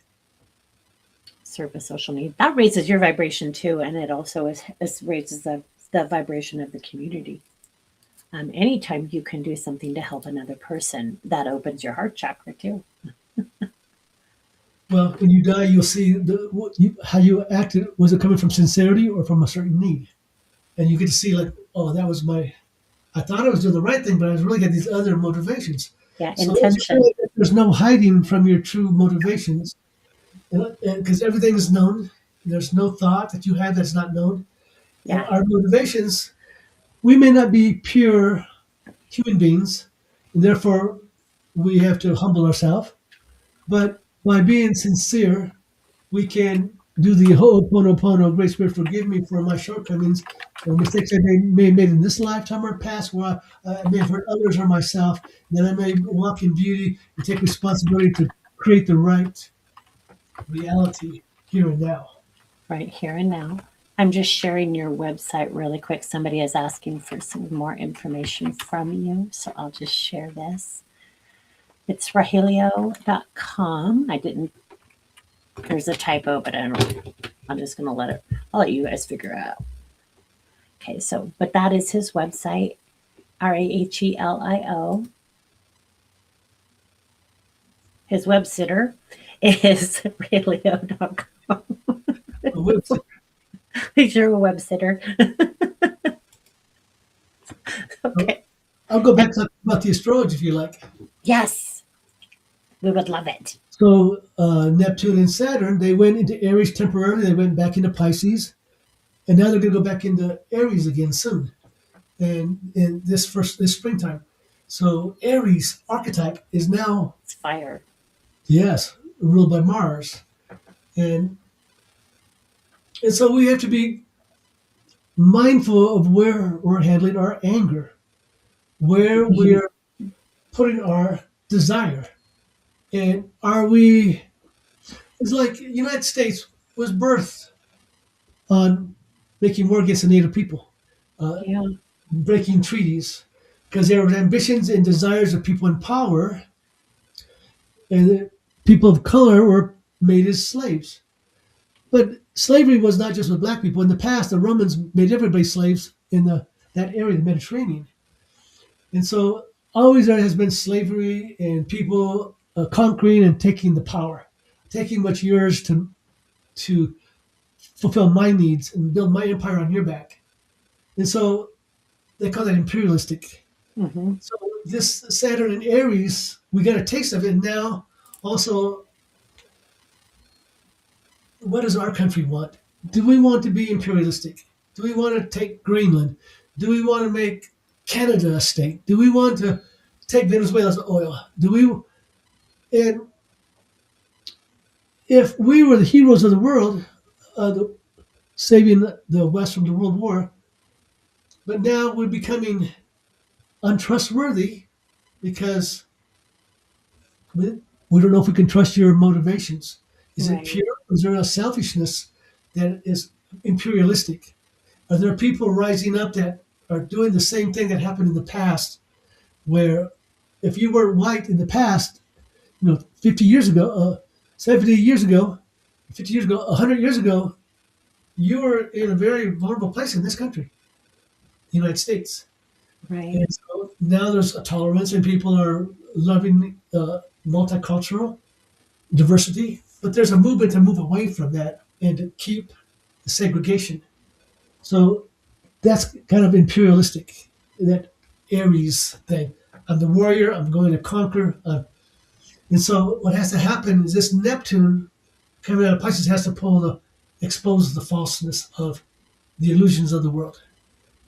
Serve a social need. That raises your vibration too, and it also raises the vibration of the community. Anytime you can do something to help another person, that opens your heart chakra too. Well, when you die, you'll see how you acted. Was it coming from sincerity or from a certain need? And you get to see like, oh, that was my. I thought I was doing the right thing, but I was really got these other motivations. Yeah, So once you intention. realize that there's no hiding from your true motivations, because everything is known. There's no thought that you have that's not known. And Yeah, our motivations, we may not be pure human beings, and therefore we have to humble ourselves. But by being sincere, we can do the Ho'oponopono, Great Spirit, forgive me for my shortcomings or mistakes I may have made in this lifetime or past where I may have hurt others or myself. Then I may walk in beauty and take responsibility to create the right reality here and now. right here and now. I'm just sharing your website really quick. Somebody is asking for some more information from you, so I'll just share this. It's rahelio.com. I didn't, there's a typo, but I don't, I'm just going to I'll let you guys figure it out. Okay, so, but that is his website, Rahelio. His web sitter is rahelio.com. He's your web sitter. Okay. I'll go back to talk about the astrology if you like. Yes, we would love it. So Neptune and Saturn, they went into Aries temporarily. They went back into Pisces, and now they're going to go back into Aries again soon, and in this springtime. So Aries archetype is now, It's fire. yes, ruled by Mars, and so we have to be mindful of where we're handling our anger, where we're putting our desire, and are we? It's like the United States was birthed on making war against the native people, uh, Yeah, breaking treaties, because there were ambitions and desires of people in power, and the people of color were made as slaves. But slavery was not just with black people. In the past, the Romans made everybody slaves in that area, the Mediterranean. And so always there has been slavery and people conquering and taking the power, taking what's yours to fulfill my needs and build my empire on your back. And so they call that imperialistic. hmm, So this Saturn and Aries, we got a taste of it. And now also, what does our country want? Do we want to be imperialistic? Do we want to take Greenland? Do we want to make Canada a state? Do we want to take Venezuela's oil? Do we? And if we were the heroes of the world, saving the West from the World War, But now we're becoming untrustworthy because we don't know if we can trust your motivations. Is it Right. pure? Is there a selfishness that is imperialistic? Are there people rising up that are doing the same thing that happened in the past, where if you were white in the past, 50 years ago, 70 years ago, 50 years ago, 100 years ago, you were in a very vulnerable place in this country, the United States. Right. And so now there's a tolerance and people are loving multicultural diversity, but there's a movement to move away from that and to keep the segregation. So that's kind of imperialistic, that Aries thing. I'm the warrior, I'm going to conquer. And so what has to happen is this Neptune coming out of Pisces has to expose the falseness of the illusions of the world.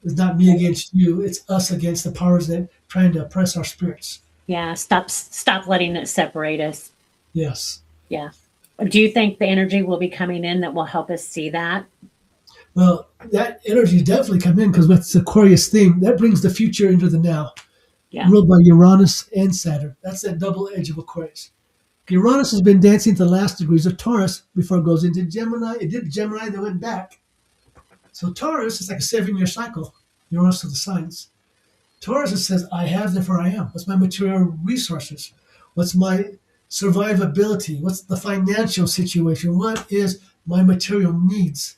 It's not me against you, it's us against the powers that trying to oppress our spirits. Yeah. Stop letting it separate us. Yes. Yeah. Do you think the energy will be coming in that will help us see that? Well, that energy definitely come in because with the Aquarius theme, that brings the future into the now, Yeah. ruled by Uranus and Saturn. That's that double edge of Aquarius. Uranus has been dancing to the last degrees of Taurus before it goes into Gemini. It did Gemini, then went back. So Taurus is like a 7-year cycle. Uranus to the signs. Taurus, it says, I have, therefore I am. What's my material resources? What's my survivability? What's the financial situation? What is my material needs?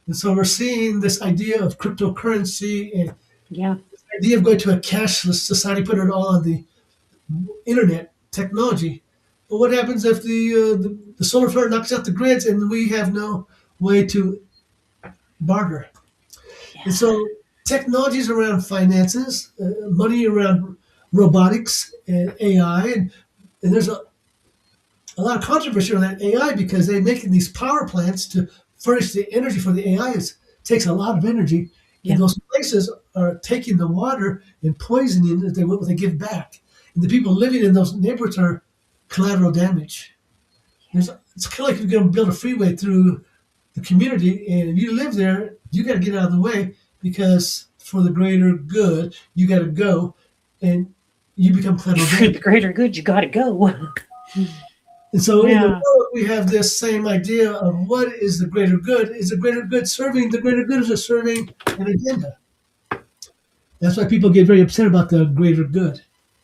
And so we're seeing this idea of cryptocurrency and Yeah. the idea of going to a cashless society, putting it all on the internet technology. But what happens if the solar flare knocks out the grids and we have no way to barter? And Yeah. so technologies around finances, money around robotics and AI, and there's a lot of controversy on that AI because they're making these power plants to furnish the energy for the AI. It takes a lot of energy, and Yeah. those places are taking the water and poisoning it what they give back. And the people living in those neighborhoods are collateral damage. It's kind of like you're going to build a freeway through the community, and if you live there, you got to get out of the way because for the greater good, you got to go, and you become collateral For the damage. greater good, you got to go. And so in the Yeah. world, we have this same idea of what is the greater good? Is the greater good serving the greater good? Is it serving an agenda? That's why people get very upset about the greater good.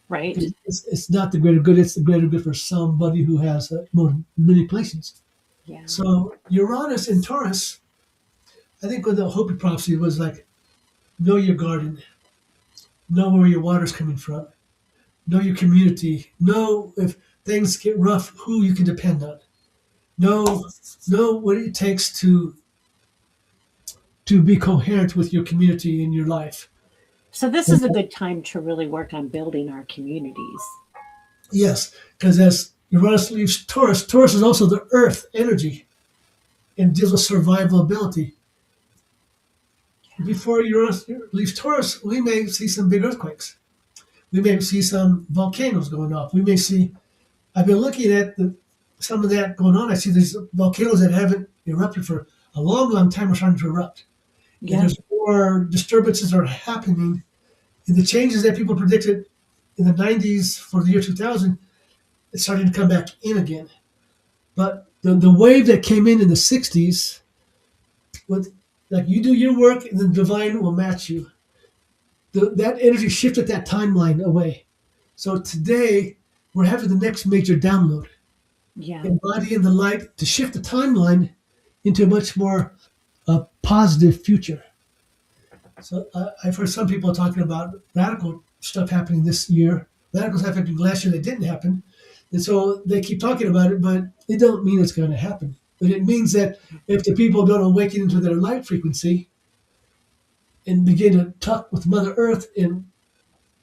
Right. It's not the greater good, it's the greater good for somebody who has manipulations. Yeah. So Uranus in Taurus, I think when the Hopi prophecy was like, know your garden, know where your water's coming from, know your community, know if things get rough, who you can depend on. Know what it takes to be coherent with your community in your life. So this is a good time to really work on building our communities. Yes, because as Uranus leaves Taurus, Taurus is also the earth energy and deals with survivability. Before Uranus leaves Taurus, we may see some big earthquakes. We may see some volcanoes going off. We may see, I've been looking at some of that going on. I see these volcanoes that haven't erupted for a long, long time are starting to erupt. And Yeah. there's more disturbances are happening. And the changes that people predicted in the 90s for the year 2000, it's starting to come back in again. But the wave that came in the 60s, with like you do your work and the divine will match you. That energy shifted that timeline away. So today we're having the next major download, Yeah. embodying the light to shift the timeline into a much more positive future. So I've heard some people talking about radical stuff happening this year. Radical stuff happening last year that didn't happen. And so they keep talking about it, but it don't mean it's going to happen. But it means that if the people don't awaken into their light frequency and begin to talk with Mother Earth and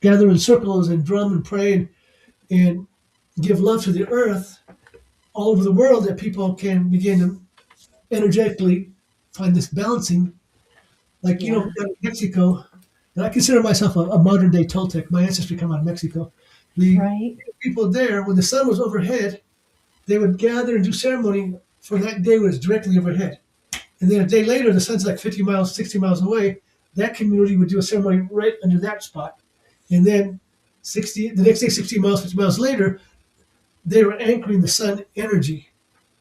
gather in circles and drum and pray and give love to the earth all over the world, that people can begin to energetically find this balancing. Like, Yeah. down in Mexico, and I consider myself a modern day Toltec. My ancestry come out of Mexico. The Right. people there, when the sun was overhead, they would gather and do ceremony for that day when it's directly overhead. And then a day later, the sun's like 50 miles, 60 miles away. that community would do a ceremony right under that spot. And then the next day, 60 miles, 50 miles later, they were anchoring the sun energy.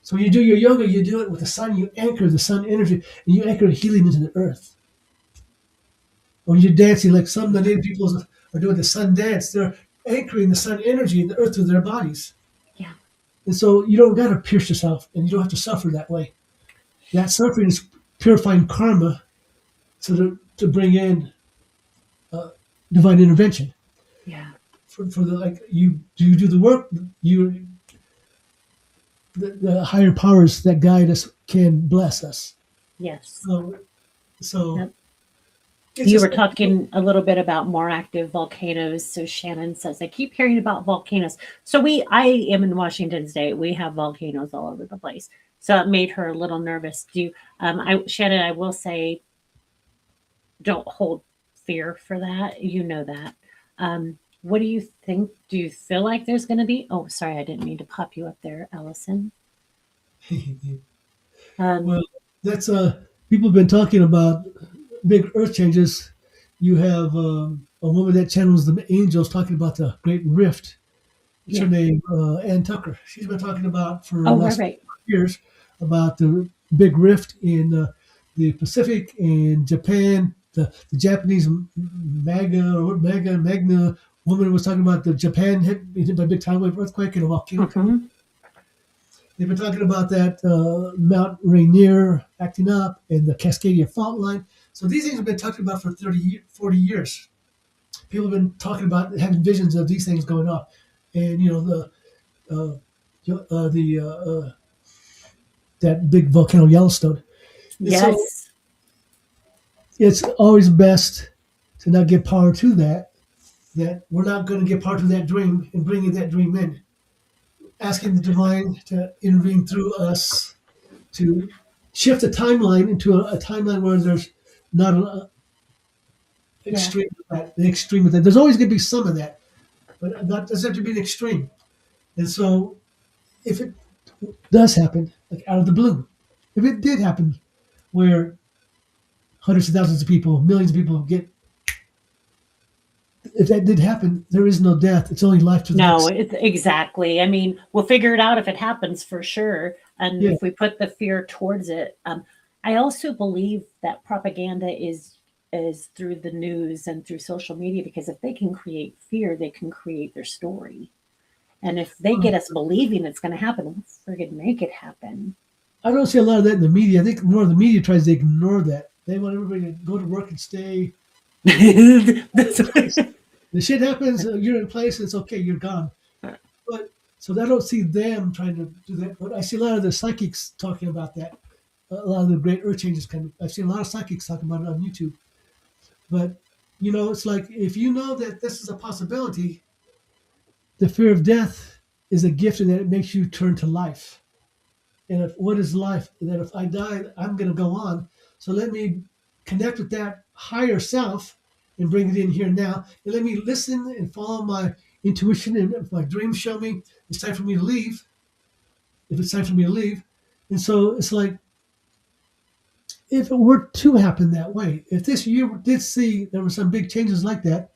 So when you do your yoga, you do it with the sun, you anchor the sun energy, and you anchor healing into the earth. When you're dancing, like some of the native peoples are doing the sun dance, they're anchoring the sun energy in the earth with their bodies. Yeah. And so you don't got to pierce yourself, and you don't have to suffer that way. That suffering is purifying karma to bring in divine intervention. Yeah. For the like you do the work, the higher powers that guide us can bless us. Yes. So Yep. it's You just were talking a little bit about more active volcanoes. So Shannon says, I keep hearing about volcanoes. So I am in Washington State. We have volcanoes all over the place. So it made her a little nervous. Shannon, I will say, don't hold fear for that. You know that. What do you think? Do you feel like there's going to be? Oh, sorry, I didn't mean to pop you up there, Allison. Um, well, that's people have been talking about big earth changes. You have a woman that channels the angels talking about the Great Rift. What's her yeah. name? Ann Tucker. She's been talking about for the Oh, right, last right. years about the big rift in the Pacific and Japan. The Japanese Magna woman was talking about the Japan hit by a big tidal wave earthquake and a volcano coming. Hmm. They've been talking about that Mount Rainier acting up and the Cascadia fault line. So these things have been talked about for 40 years. People have been talking about having visions of these things going off. And, uh, that big volcano Yellowstone. And so Yes. it's always best to not give power to that we're not going to give power to that dream and bringing that dream in. Asking the divine to intervene through us to shift the timeline into a timeline where there's not an Yeah. extreme of that, the extreme of that. There's always going to be some of that, but not doesn't have to be an extreme. And so, if it does happen, like out of the blue, if it did happen, where hundreds of thousands of people, millions of people get, if that did happen, there is no death. It's only life to the No, next. it's exactly. I mean, we'll figure it out if it happens for sure. And Yeah, if we put the fear towards it. I also believe that propaganda is through the news and through social media because if they can create fear, they can create their story. And if they get us believing it's going to happen, we'll friggin' make it happen. I don't see a lot of that in the media. I think more of the media tries to ignore that. They want everybody to go to work and stay That's in place. The shit happens, you're in place, it's okay, you're gone. But so I don't see them trying to do that. But I see a lot of the psychics talking about that. A lot of the great earth changes coming. I've seen a lot of psychics talking about it on YouTube. But it's like if you know that this is a possibility, the fear of death is a gift and that it makes you turn to life. And what is life? And that if I die, I'm going to go on. So let me connect with that higher self and bring it in here now. And let me listen and follow my intuition. And if my dreams show me it's time for me to leave, if it's time for me to leave. And so it's like, if it were to happen that way, if this year did see there were some big changes like that,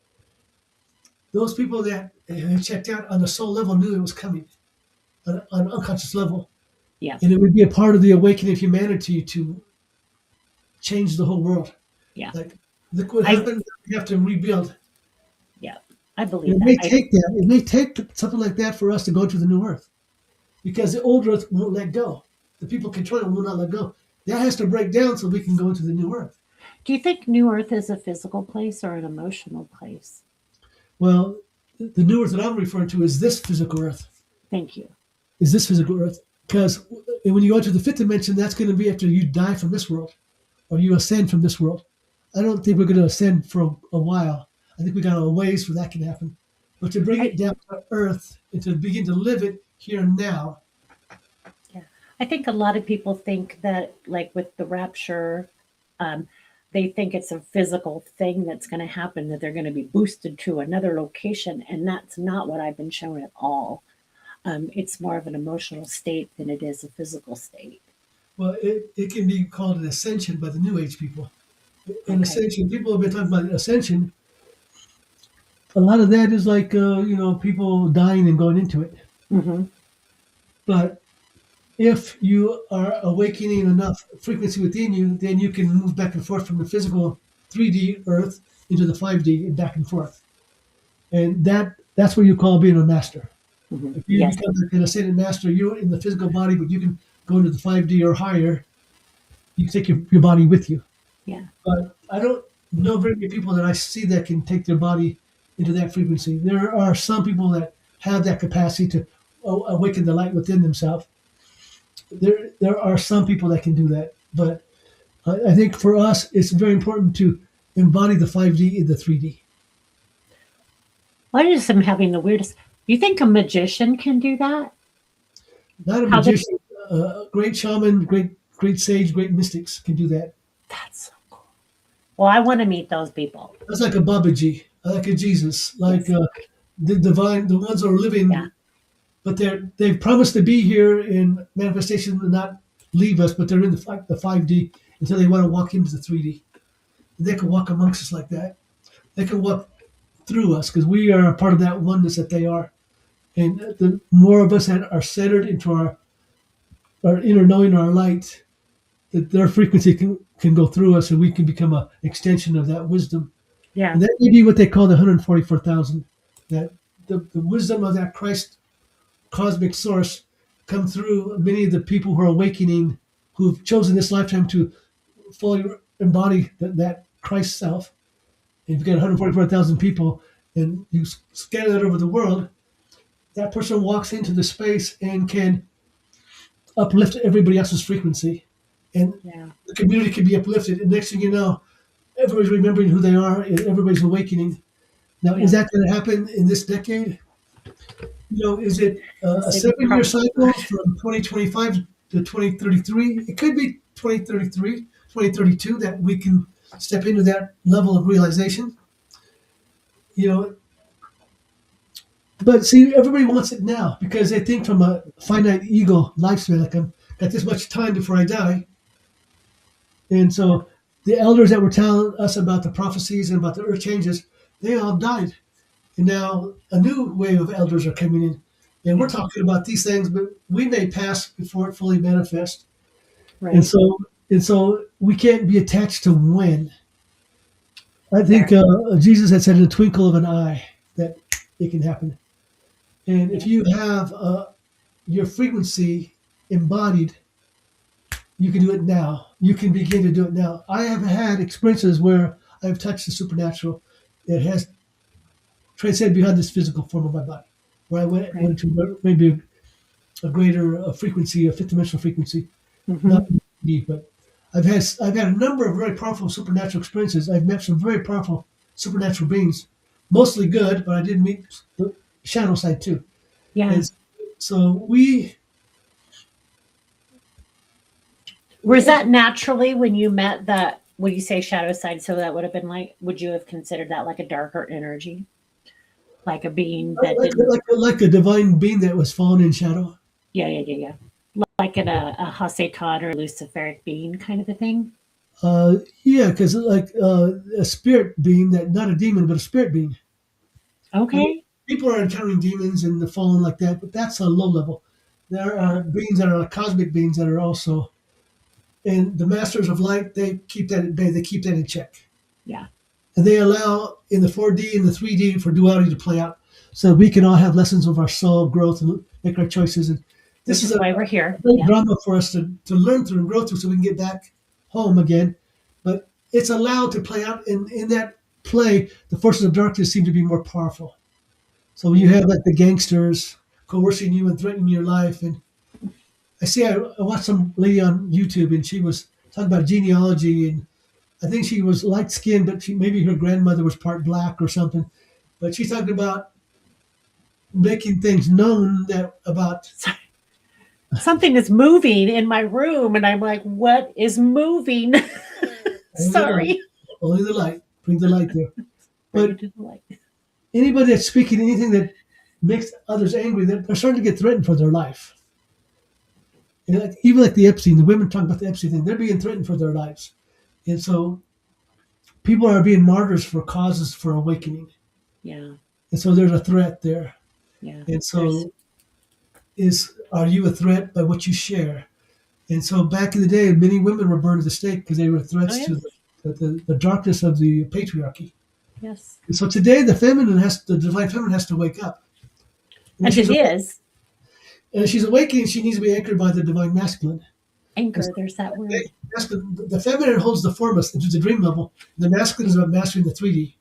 those people that checked out on the soul level knew it was coming on an unconscious level. Yeah. And it would be a part of the awakening of humanity to change the whole world. Yeah. Like, look what I happened. We have to rebuild. yeah. I And believe it that. may take that. It may take something like that for us to go to the new earth, because the old earth won't let go. The people controlling it will not let go. That has to break down so we can go into the new earth. Do you think New Earth is a physical place or an emotional place? Well, the new earth that I'm referring to is this physical earth. Thank you. Is this physical earth? Because when you go to the fifth dimension, that's going to be after you die from this world or you ascend from this world. I don't think we're going to ascend for a while. I think we got a ways for that can happen. But to bring it I down to earth and to begin to live it here and now. Yeah. I think a lot of people think that, like with the rapture, um, they think it's a physical thing that's going to happen, that they're going to be boosted to another location. And that's not what I've been shown at all. It's more of an emotional state than it is a physical state. Well, it can be called an ascension by the New Age people. And Okay. ascension, people have been talking about ascension. A lot of that is like, people dying and going into it. Mm-hmm. But if you are awakening enough frequency within you, then you can move back and forth from the physical 3D Earth into the 5D and back and forth. And that's what you call being a master. Mm-hmm. If you Yes. become an ascended master, you're in the physical body, but you can go into the 5D or higher. You can take your body with you. Yeah. But I don't know very many people that I see that can take their body into that frequency. There are some people that have that capacity to awaken the light within themselves. There are some people that can do that, but I think for us, it's very important to embody the 5D in the 3D. I just am having the weirdest. Do you think a magician can do that? Not a How they? magician, great shaman, great sage, great mystics can do that. That's so cool. Well, I want to meet those people. That's like a Babaji, like a Jesus, like Yes. the divine, the ones that are Yeah. living, but they've promised to be here in manifestation and not leave us, but they're in the 5D until they want to walk into the 3D. And they can walk amongst us like that. They can walk through us because we are a part of that oneness that they are. And the more of us that are centered into our inner knowing, our light, that their frequency can go through us and we can become an extension of that wisdom. Yeah. And that may be what they call the 144,000, that the wisdom of that Christ cosmic source come through many of the people who are awakening, who've chosen this lifetime to fully embody that Christ self. And you've got 144,000 people and you scatter that over the world, that person walks into the space and can uplift everybody else's frequency. And Yeah. the community can be uplifted. And next thing you know, everybody's remembering who they are and everybody's awakening. Now, is Yeah. that going to happen in this decade? Is it a They 7-year probably. cycle from 2025 to 2033? It could be 2033, 2032 that we can step into that level of realization. You know, but see, everybody wants it now because they think from a finite ego lifespan, like I've got this much time before I die. And so the elders that were telling us about the prophecies and about the earth changes, they all died. And now a new wave of elders are coming in. And we're Yeah. talking about these things, but we may pass before it fully manifests. And Right. so we can't be attached to when. I think Fair. Jesus had said in a twinkle of an eye that it can happen. And if Yeah. you have your frequency embodied, you can do it now. You can begin to do it now. I have had experiences where I've touched the supernatural. It has transcended beyond this physical form of my body, where I Right. went to maybe a greater frequency, a fifth dimensional frequency, Mm-hmm. not deep, but I've had a number of very powerful supernatural experiences. I've met some very powerful supernatural beings, mostly good, but I did meet the shadow side too. Yeah. And so we, Was that naturally when you met that? When you say shadow side, so that would have been like, would you have considered that like a darker energy, like a being that like didn't? like a divine being that was fallen in shadow. Yeah, yeah, yeah, yeah. Like in a Hasatan or Luciferic being kind of a thing. Yeah, because like a spirit being that not a demon but a spirit being. I mean, Okay. people are encountering demons and the fallen like that, but that's a low level. There Yeah. are beings that are like cosmic beings that are also, and the masters of light, they keep that at bay. They keep that in check, Yeah. and they allow in the 4D and the 3D for duality to play out, so we can all have lessons of our soul growth and make our choices. And this Which is is a why we're here. great Yeah. drama for us to learn through and grow through, so we can get back home again. But it's allowed to play out, and in that play, the forces of darkness seem to be more powerful. So when you Yeah. have like the gangsters coercing you and threatening your life, and I watched some lady on YouTube and she was talking about genealogy, and I think she was light skinned, but maybe her grandmother was part black or something. But she's talking about making things known that about Sorry. Something is moving in my room, and I'm like, what is moving? only the light, Sorry. only the light, bring the light there. Bring it But to the light. anybody that's speaking anything that makes others angry, they're starting to get threatened for their life. And like, even like the Epstein, the women talking about the Epstein thing, they're being threatened for their lives. And so people are being martyrs for causes for awakening. Yeah. And so there's a threat there. Yeah. And There's, so are you a threat by what you share? And so back in the day, many women were burned at the stake because they were oh, threats to yes. the darkness of the patriarchy. Yes. And so today, the divine feminine has to wake up. And it is. And as she's awakening, she needs to be anchored by the divine masculine. Anchor, there's that word. The feminine holds the formless into the dream level. The masculine is about mastering the 3D.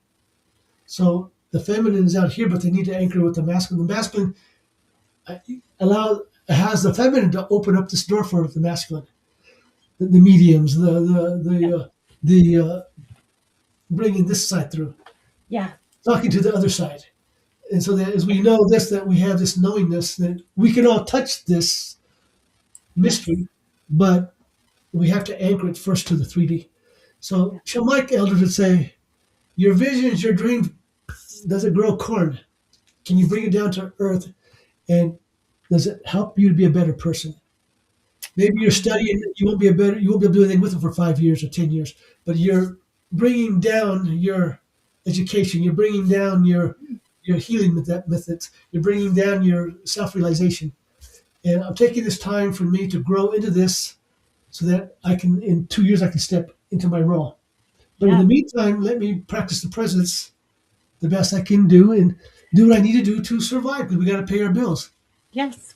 So the feminine is out here, but they need to anchor with the masculine. The masculine has the feminine to open up this door for the masculine, the mediums, the bringing this side through, Yeah. talking to the other side. And so that as we know this, that we have this knowingness that we can all touch this mystery, but we have to anchor it first to the 3D. So Shamanic elders would say, your visions, your dreams, does it grow corn? Can you bring it down to earth? And does it help you to be a better person? Maybe you're studying, you won't be able to do anything with it for 5 years or 10 years, but you're bringing down your education, you're bringing down your healing methods, you're bringing down your self-realization. And I'm taking this time for me to grow into this so that in 2 years, I can step into my role. But in the meantime, let me practice the presence the best I can do and do what I need to do to survive, because we got to pay our bills. Yes.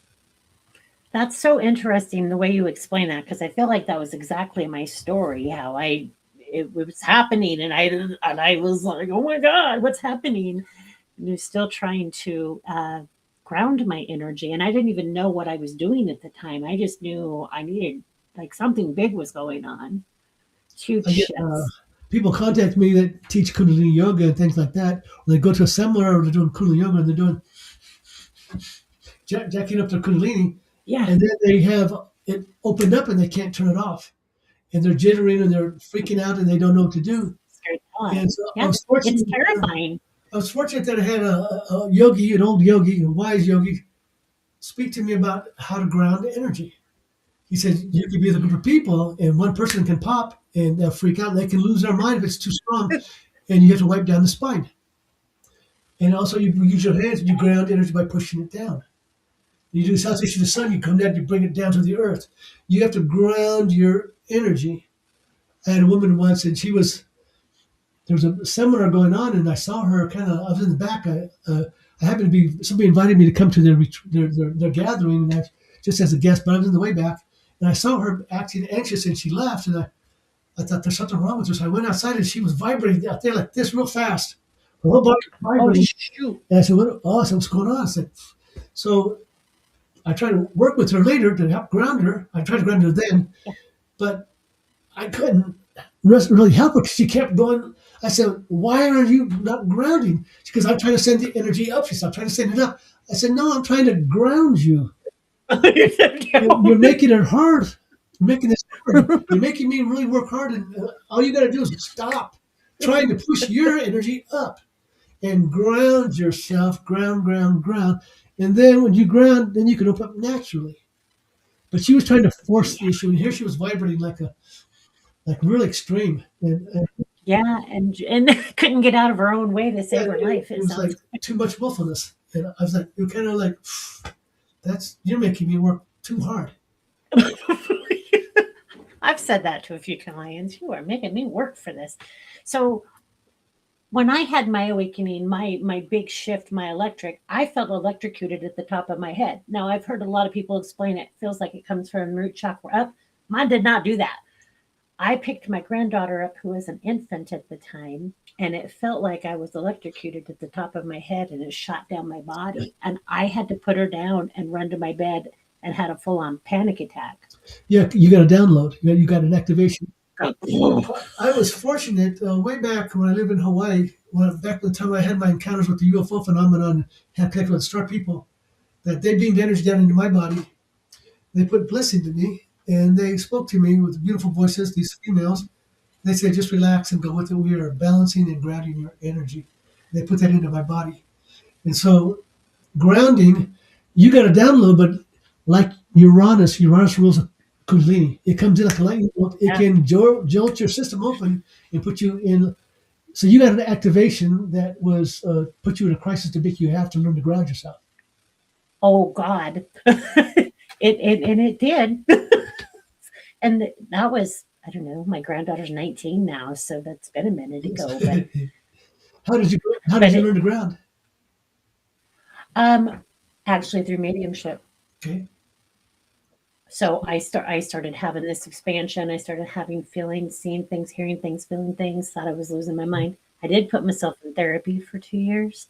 That's so interesting the way you explain that, because I feel like that was exactly my story, how it was happening and I was like, oh my God, what's happening? And I was still trying to ground my energy. And I didn't even know what I was doing at the time. I just knew I needed, like, something big was going on. Huge shifts. People contact me that teach Kundalini yoga and things like that. Or they go to a seminar or they're doing Kundalini yoga and they're doing jacking up their Kundalini. Yeah. And then they have it opened up and they can't turn it off. And they're jittering and they're freaking out and they don't know what to do. And so it's terrifying. I was fortunate that I had a yogi, an old yogi, a wise yogi, speak to me about how to ground energy. He said, you could be with a group of people and one person can pop and they'll freak out. They can lose their mind if it's too strong. And you have to wipe down the spine. And also you use your hands and you ground energy by pushing it down. You do the salutation of the sun, you come down, you bring it down to the earth. You have to ground your energy. I had a woman once and there was a seminar going on and I saw her I was in the back. I happened to be, somebody invited me to come to their gathering and just as a guest, but I was in the way back. And I saw her acting anxious and she left and I thought there's something wrong with her. So I went outside and she was vibrating out there like this real fast. Her whole body was vibrating. Oh, shoot. And I said, what's going on? I said, so I tried to work with her later to help ground her. I tried to ground her then, but I couldn't really help her because she kept going. I said, why are you not grounding? Because I'm trying to send the energy up. She said, I'm trying to send it up. I said, no, I'm trying to ground you. You're making it hard. You're making this hard. You're making me really work hard. And all you got to do is stop trying to push your energy up and ground yourself, ground. And then when you ground, then you can open up naturally. But she was trying to force the issue. And here she was vibrating like really extreme. And couldn't get out of her own way to save her life. It was like too much willfulness. And I was like, you're kind of like, you're making me work too hard. I've said that to a few clients. You are making me work for this. So when I had my awakening, my big shift, my electric, I felt electrocuted at the top of my head. Now, I've heard a lot of people explain it feels like it comes from root chakra up. Mine did not do that. I picked my granddaughter up, who was an infant at the time, and it felt like I was electrocuted at the top of my head, and it shot down my body. And I had to put her down and run to my bed and had a full-on panic attack. Yeah, you got a download. You got an activation. I was fortunate way back when I lived in Hawaii, back the time I had my encounters with the UFO phenomenon and had connected with star people, that they beamed energy down into my body. They put bliss into me, and they spoke to me with beautiful voices, these females. They said, just relax and go with it. We are balancing and grounding your energy. They put that into my body. And so grounding, you got a download, but like Uranus rules of Kundalini. It comes in like a lightning bolt. It can jolt your system open and put you in So you got an activation that was put you in a crisis to make you have to learn to ground yourself. Oh God. It did. And that was, I don't know, my granddaughter's 19 now, so that's been a minute ago, how did you how did but you it learn to ground? um actually through mediumship. Okay. So I started having this expansion. I started having feelings, seeing things, hearing things, feeling things, thought I was losing my mind. I did put myself in therapy for 2 years.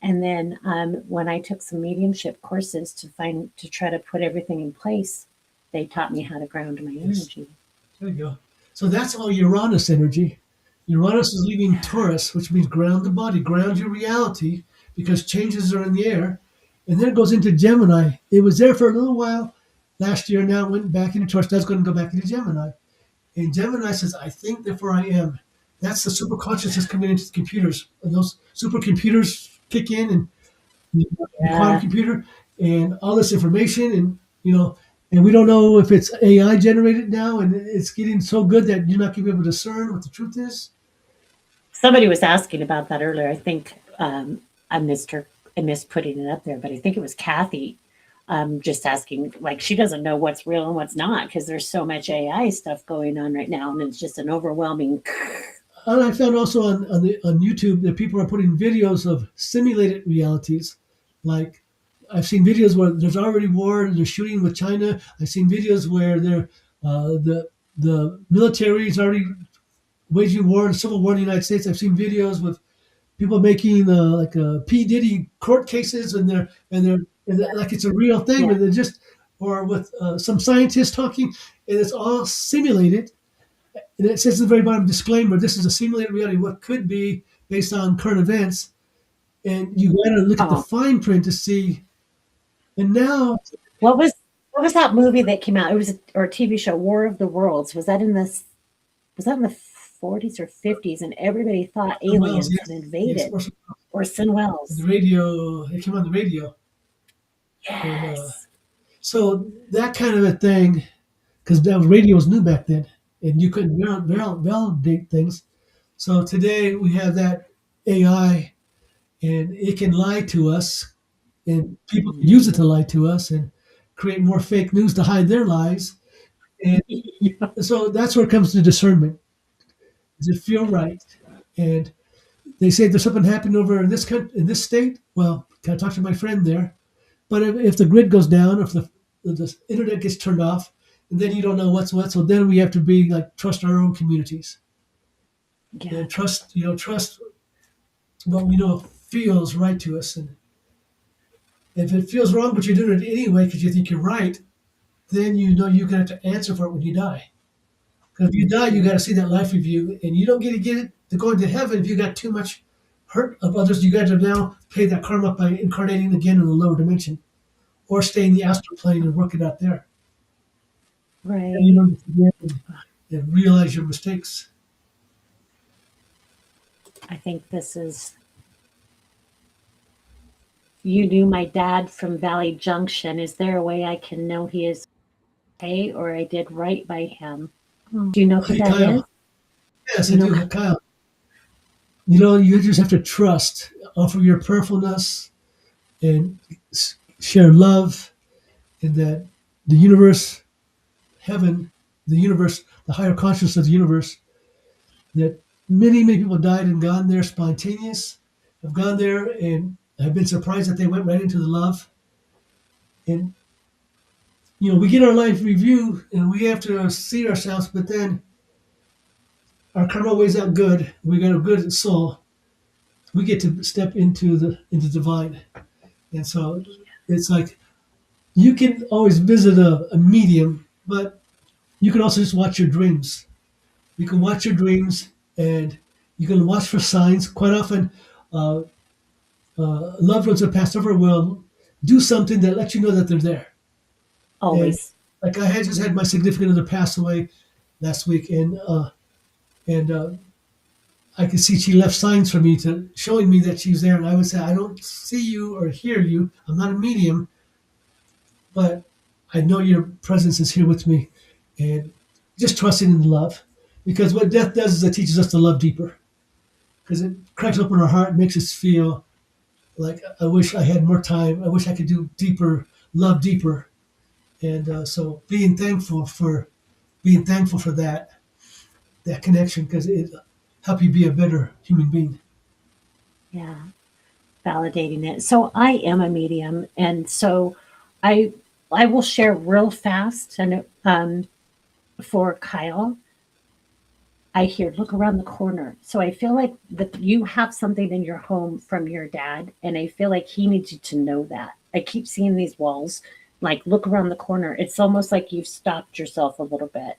And then when I took some mediumship courses to try to put everything in place, they taught me how to ground my Yes. energy. There you go. So that's all Uranus energy. Uranus is leaving Taurus, which means ground the body, ground your reality, because changes are in the air. And then it goes into Gemini. It was there for a little while last year. Now it went back into Taurus. That's going to go back into Gemini. And Gemini says, I think, therefore I am. That's the super consciousness coming into the computers. And those supercomputers kick in, and the quantum Yeah. computer and all this information, and and we don't know if it's AI generated now, and it's getting so good that you're not going to be able to discern what the truth is. Somebody was asking about that earlier. I think I missed her. I missed putting it up there, but I think it was Kathy just asking, like, she doesn't know what's real and what's not because there's so much AI stuff going on right now, and it's just an overwhelming. And I found also on YouTube that people are putting videos of simulated realities. Like, I've seen videos where there's already war, they're shooting with China. I've seen videos where the military is already waging war, civil war in the United States. I've seen videos with people making like P Diddy court cases, and like it's a real thing, Yeah. and they're just or with some scientists talking, and it's all simulated. And it says at the very bottom disclaimer: this is a simulated reality, what could be based on current events, and you got to look at the Oh, fine print to see. And now, what was what was that movie that came out? It was or a TV show, War of the Worlds. Was that in the 40s or 50s? And everybody thought Wells, aliens had yes, yes, invaded. Orson the Welles. radio, it came on the radio, and Yes. so that kind of a thing, because that radio was new back then, and you couldn't validate things. So today we have that AI, and it can lie to us, and people can use it to lie to us and create more fake news to hide their lies. And Yeah. so that's where it comes to discernment. Does it feel right? And they say there's something happening over in this country, in this state. Well, can I talk to my friend there? But if the grid goes down, if the internet gets turned off, and then you don't know what's what, so then we have to be like trust our own communities Yeah. and trust what we know feels right to us. And if it feels wrong, but you're doing it anyway because you think you're right, then you know you're gonna have to answer for it when you die. Because if you die, you got to see that life review, and you don't get it to go into heaven if you got too much hurt of others. You got to now pay that karma by incarnating again in a lower dimension, or stay in the astral plane and work it out there. And you Right. learn to forgive and realize your mistakes. I think this is, you knew my dad from Valley Junction. Is there a way I can know he is okay or I did right by him? Do you know who Hey, that is? Kyle. Yes, Do I you know? do, Kyle. You just have to trust, offer your prayerfulness, and share love, and that the universe, heaven, the universe, the higher consciousness of the universe, that many people died and gone there spontaneous, have gone there and have been surprised that they went right into the love. And we get our life review and we have to see ourselves, but then our karma weighs out good. We got a good soul. We get to step into divine. And so it's like you can always visit a medium, but you can also just watch your dreams. You can watch your dreams, and you can watch for signs. Quite often, uh, loved ones that passed over will do something that lets you know that they're there. And Always. like I had just had my significant other pass away last week, and I could see she left signs for me to showing me that she's there. And I would say, I don't see you or hear you. I'm not a medium, but I know your presence is here with me, and just trusting in the love, because what death does is it teaches us to love deeper. because it cracks open our heart, makes us feel like I wish I had more time. I wish I could do deeper, love deeper, and so being thankful for that connection because it help you be a better human being. Yeah, validating it. So I am a medium, and so I I will share real fast. And for Kyle, I hear look around the corner. So I feel like that you have something in your home from your dad, and I feel like he needs you to know that. I keep seeing these walls, like look around the corner. It's almost like you've stopped yourself a little bit.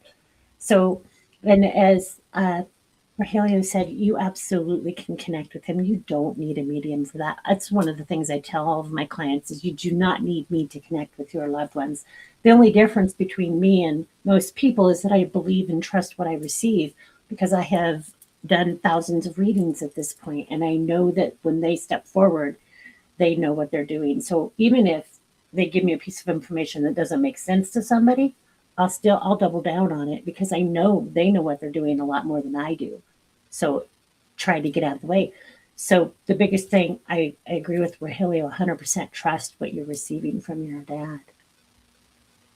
So, and as Rahelio said, you absolutely can connect with him. You don't need a medium for that. That's one of the things I tell all of my clients is you do not need me to connect with your loved ones. The only difference between me and most people is that I believe and trust what I receive because I have done thousands of readings at this point, and I know that when they step forward, they know what they're doing. So even if they give me a piece of information that doesn't make sense to somebody, I'll double down on it because I know they know what they're doing a lot more than I do. So try to get out of the way. So the biggest thing I agree with Rahelio 100% trust what you're receiving from your dad.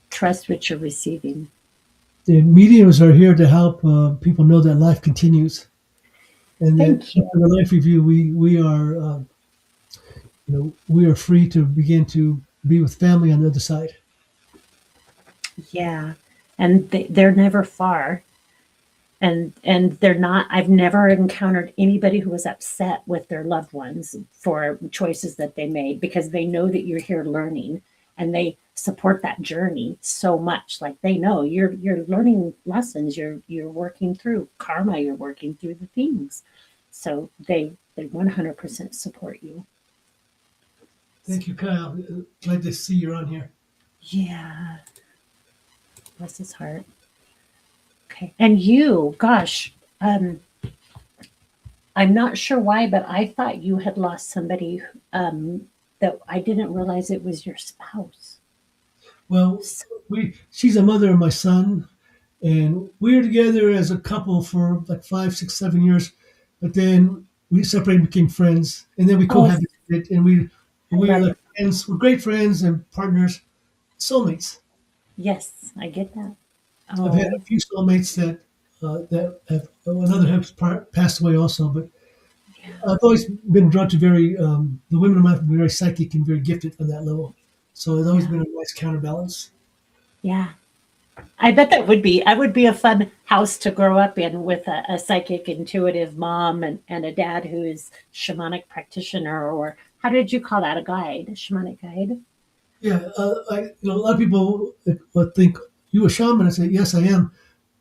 Trust what you're receiving. The mediums are here to help people know that life continues, and that Thank you. after the life review, we are we are free to begin to be with family on the other side. Yeah. And they're never far. And they're not, I've never encountered anybody who was upset with their loved ones for choices that they made because they know that you're here learning and they support that journey so much. Like they know you're learning lessons, you're working through karma, you're working through the things. So they 100% support you. Thank you, Kyle. Glad to see you're on here. Yeah, bless his heart. Okay. And you, gosh, I'm not sure why, but I thought you had lost somebody that I didn't realize it was your spouse. Well, S- she's a mother of my son, and we were together as a couple for like 5, 6, 7 years, but then we separated, became friends, and then we Oh, cohabitated, and I we were love like it. friends. We're great friends and partners, soulmates. Yes, I get that. I've had Oh, a few soulmates that have another have passed away also, but yeah, I've always been drawn to the women in my life have been very psychic and very gifted on that level. So it's always yeah, been a nice counterbalance. yeah. I bet that would be a fun house to grow up in with a psychic, intuitive mom and a dad who is shamanic practitioner, or how did you call that? A guide, a shamanic guide? Yeah, a lot of people would think you a shaman. I say yes, I am,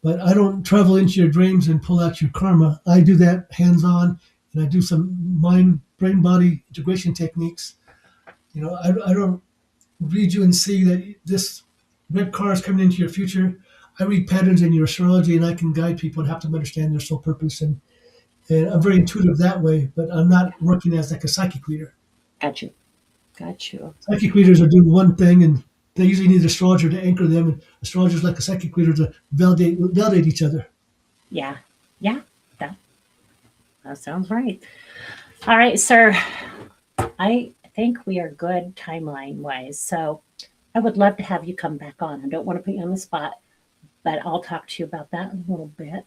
but I don't travel into your dreams and pull out your karma. I do that hands on, and I do some mind brain body integration techniques. I don't read you and see that this red car is coming into your future. I read patterns in your astrology, and I can guide people and help them understand their soul purpose. And I'm very intuitive that way, but I'm not working as like a psychic reader. Got you. Got you. Psychic readers are doing one thing, and they usually need an astrologer to anchor them, and astrologers like a psychic reader to validate each other. Yeah. Yeah. That, that sounds right. All right, sir. I think we are good timeline wise. So I would love to have you come back on. I don't want to put you on the spot, but I'll talk to you about that in a little bit.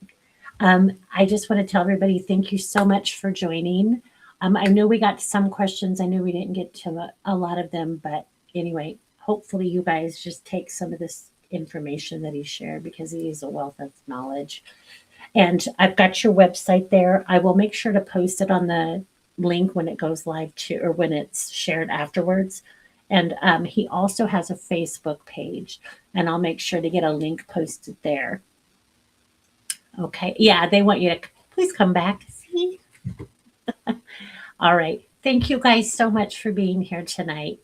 I just want to tell everybody thank you so much for joining. I know we got some questions. I know we didn't get to a lot of them, but anyway, hopefully you guys just take some of this information that he shared because he is a wealth of knowledge. And I've got your website there. I will make sure to post it on the link when it goes live to, or when it's shared afterwards. And he also has a Facebook page, and I'll make sure to get a link posted there. Okay. Yeah, they want you to please come back. See? All right. Thank you guys so much for being here tonight.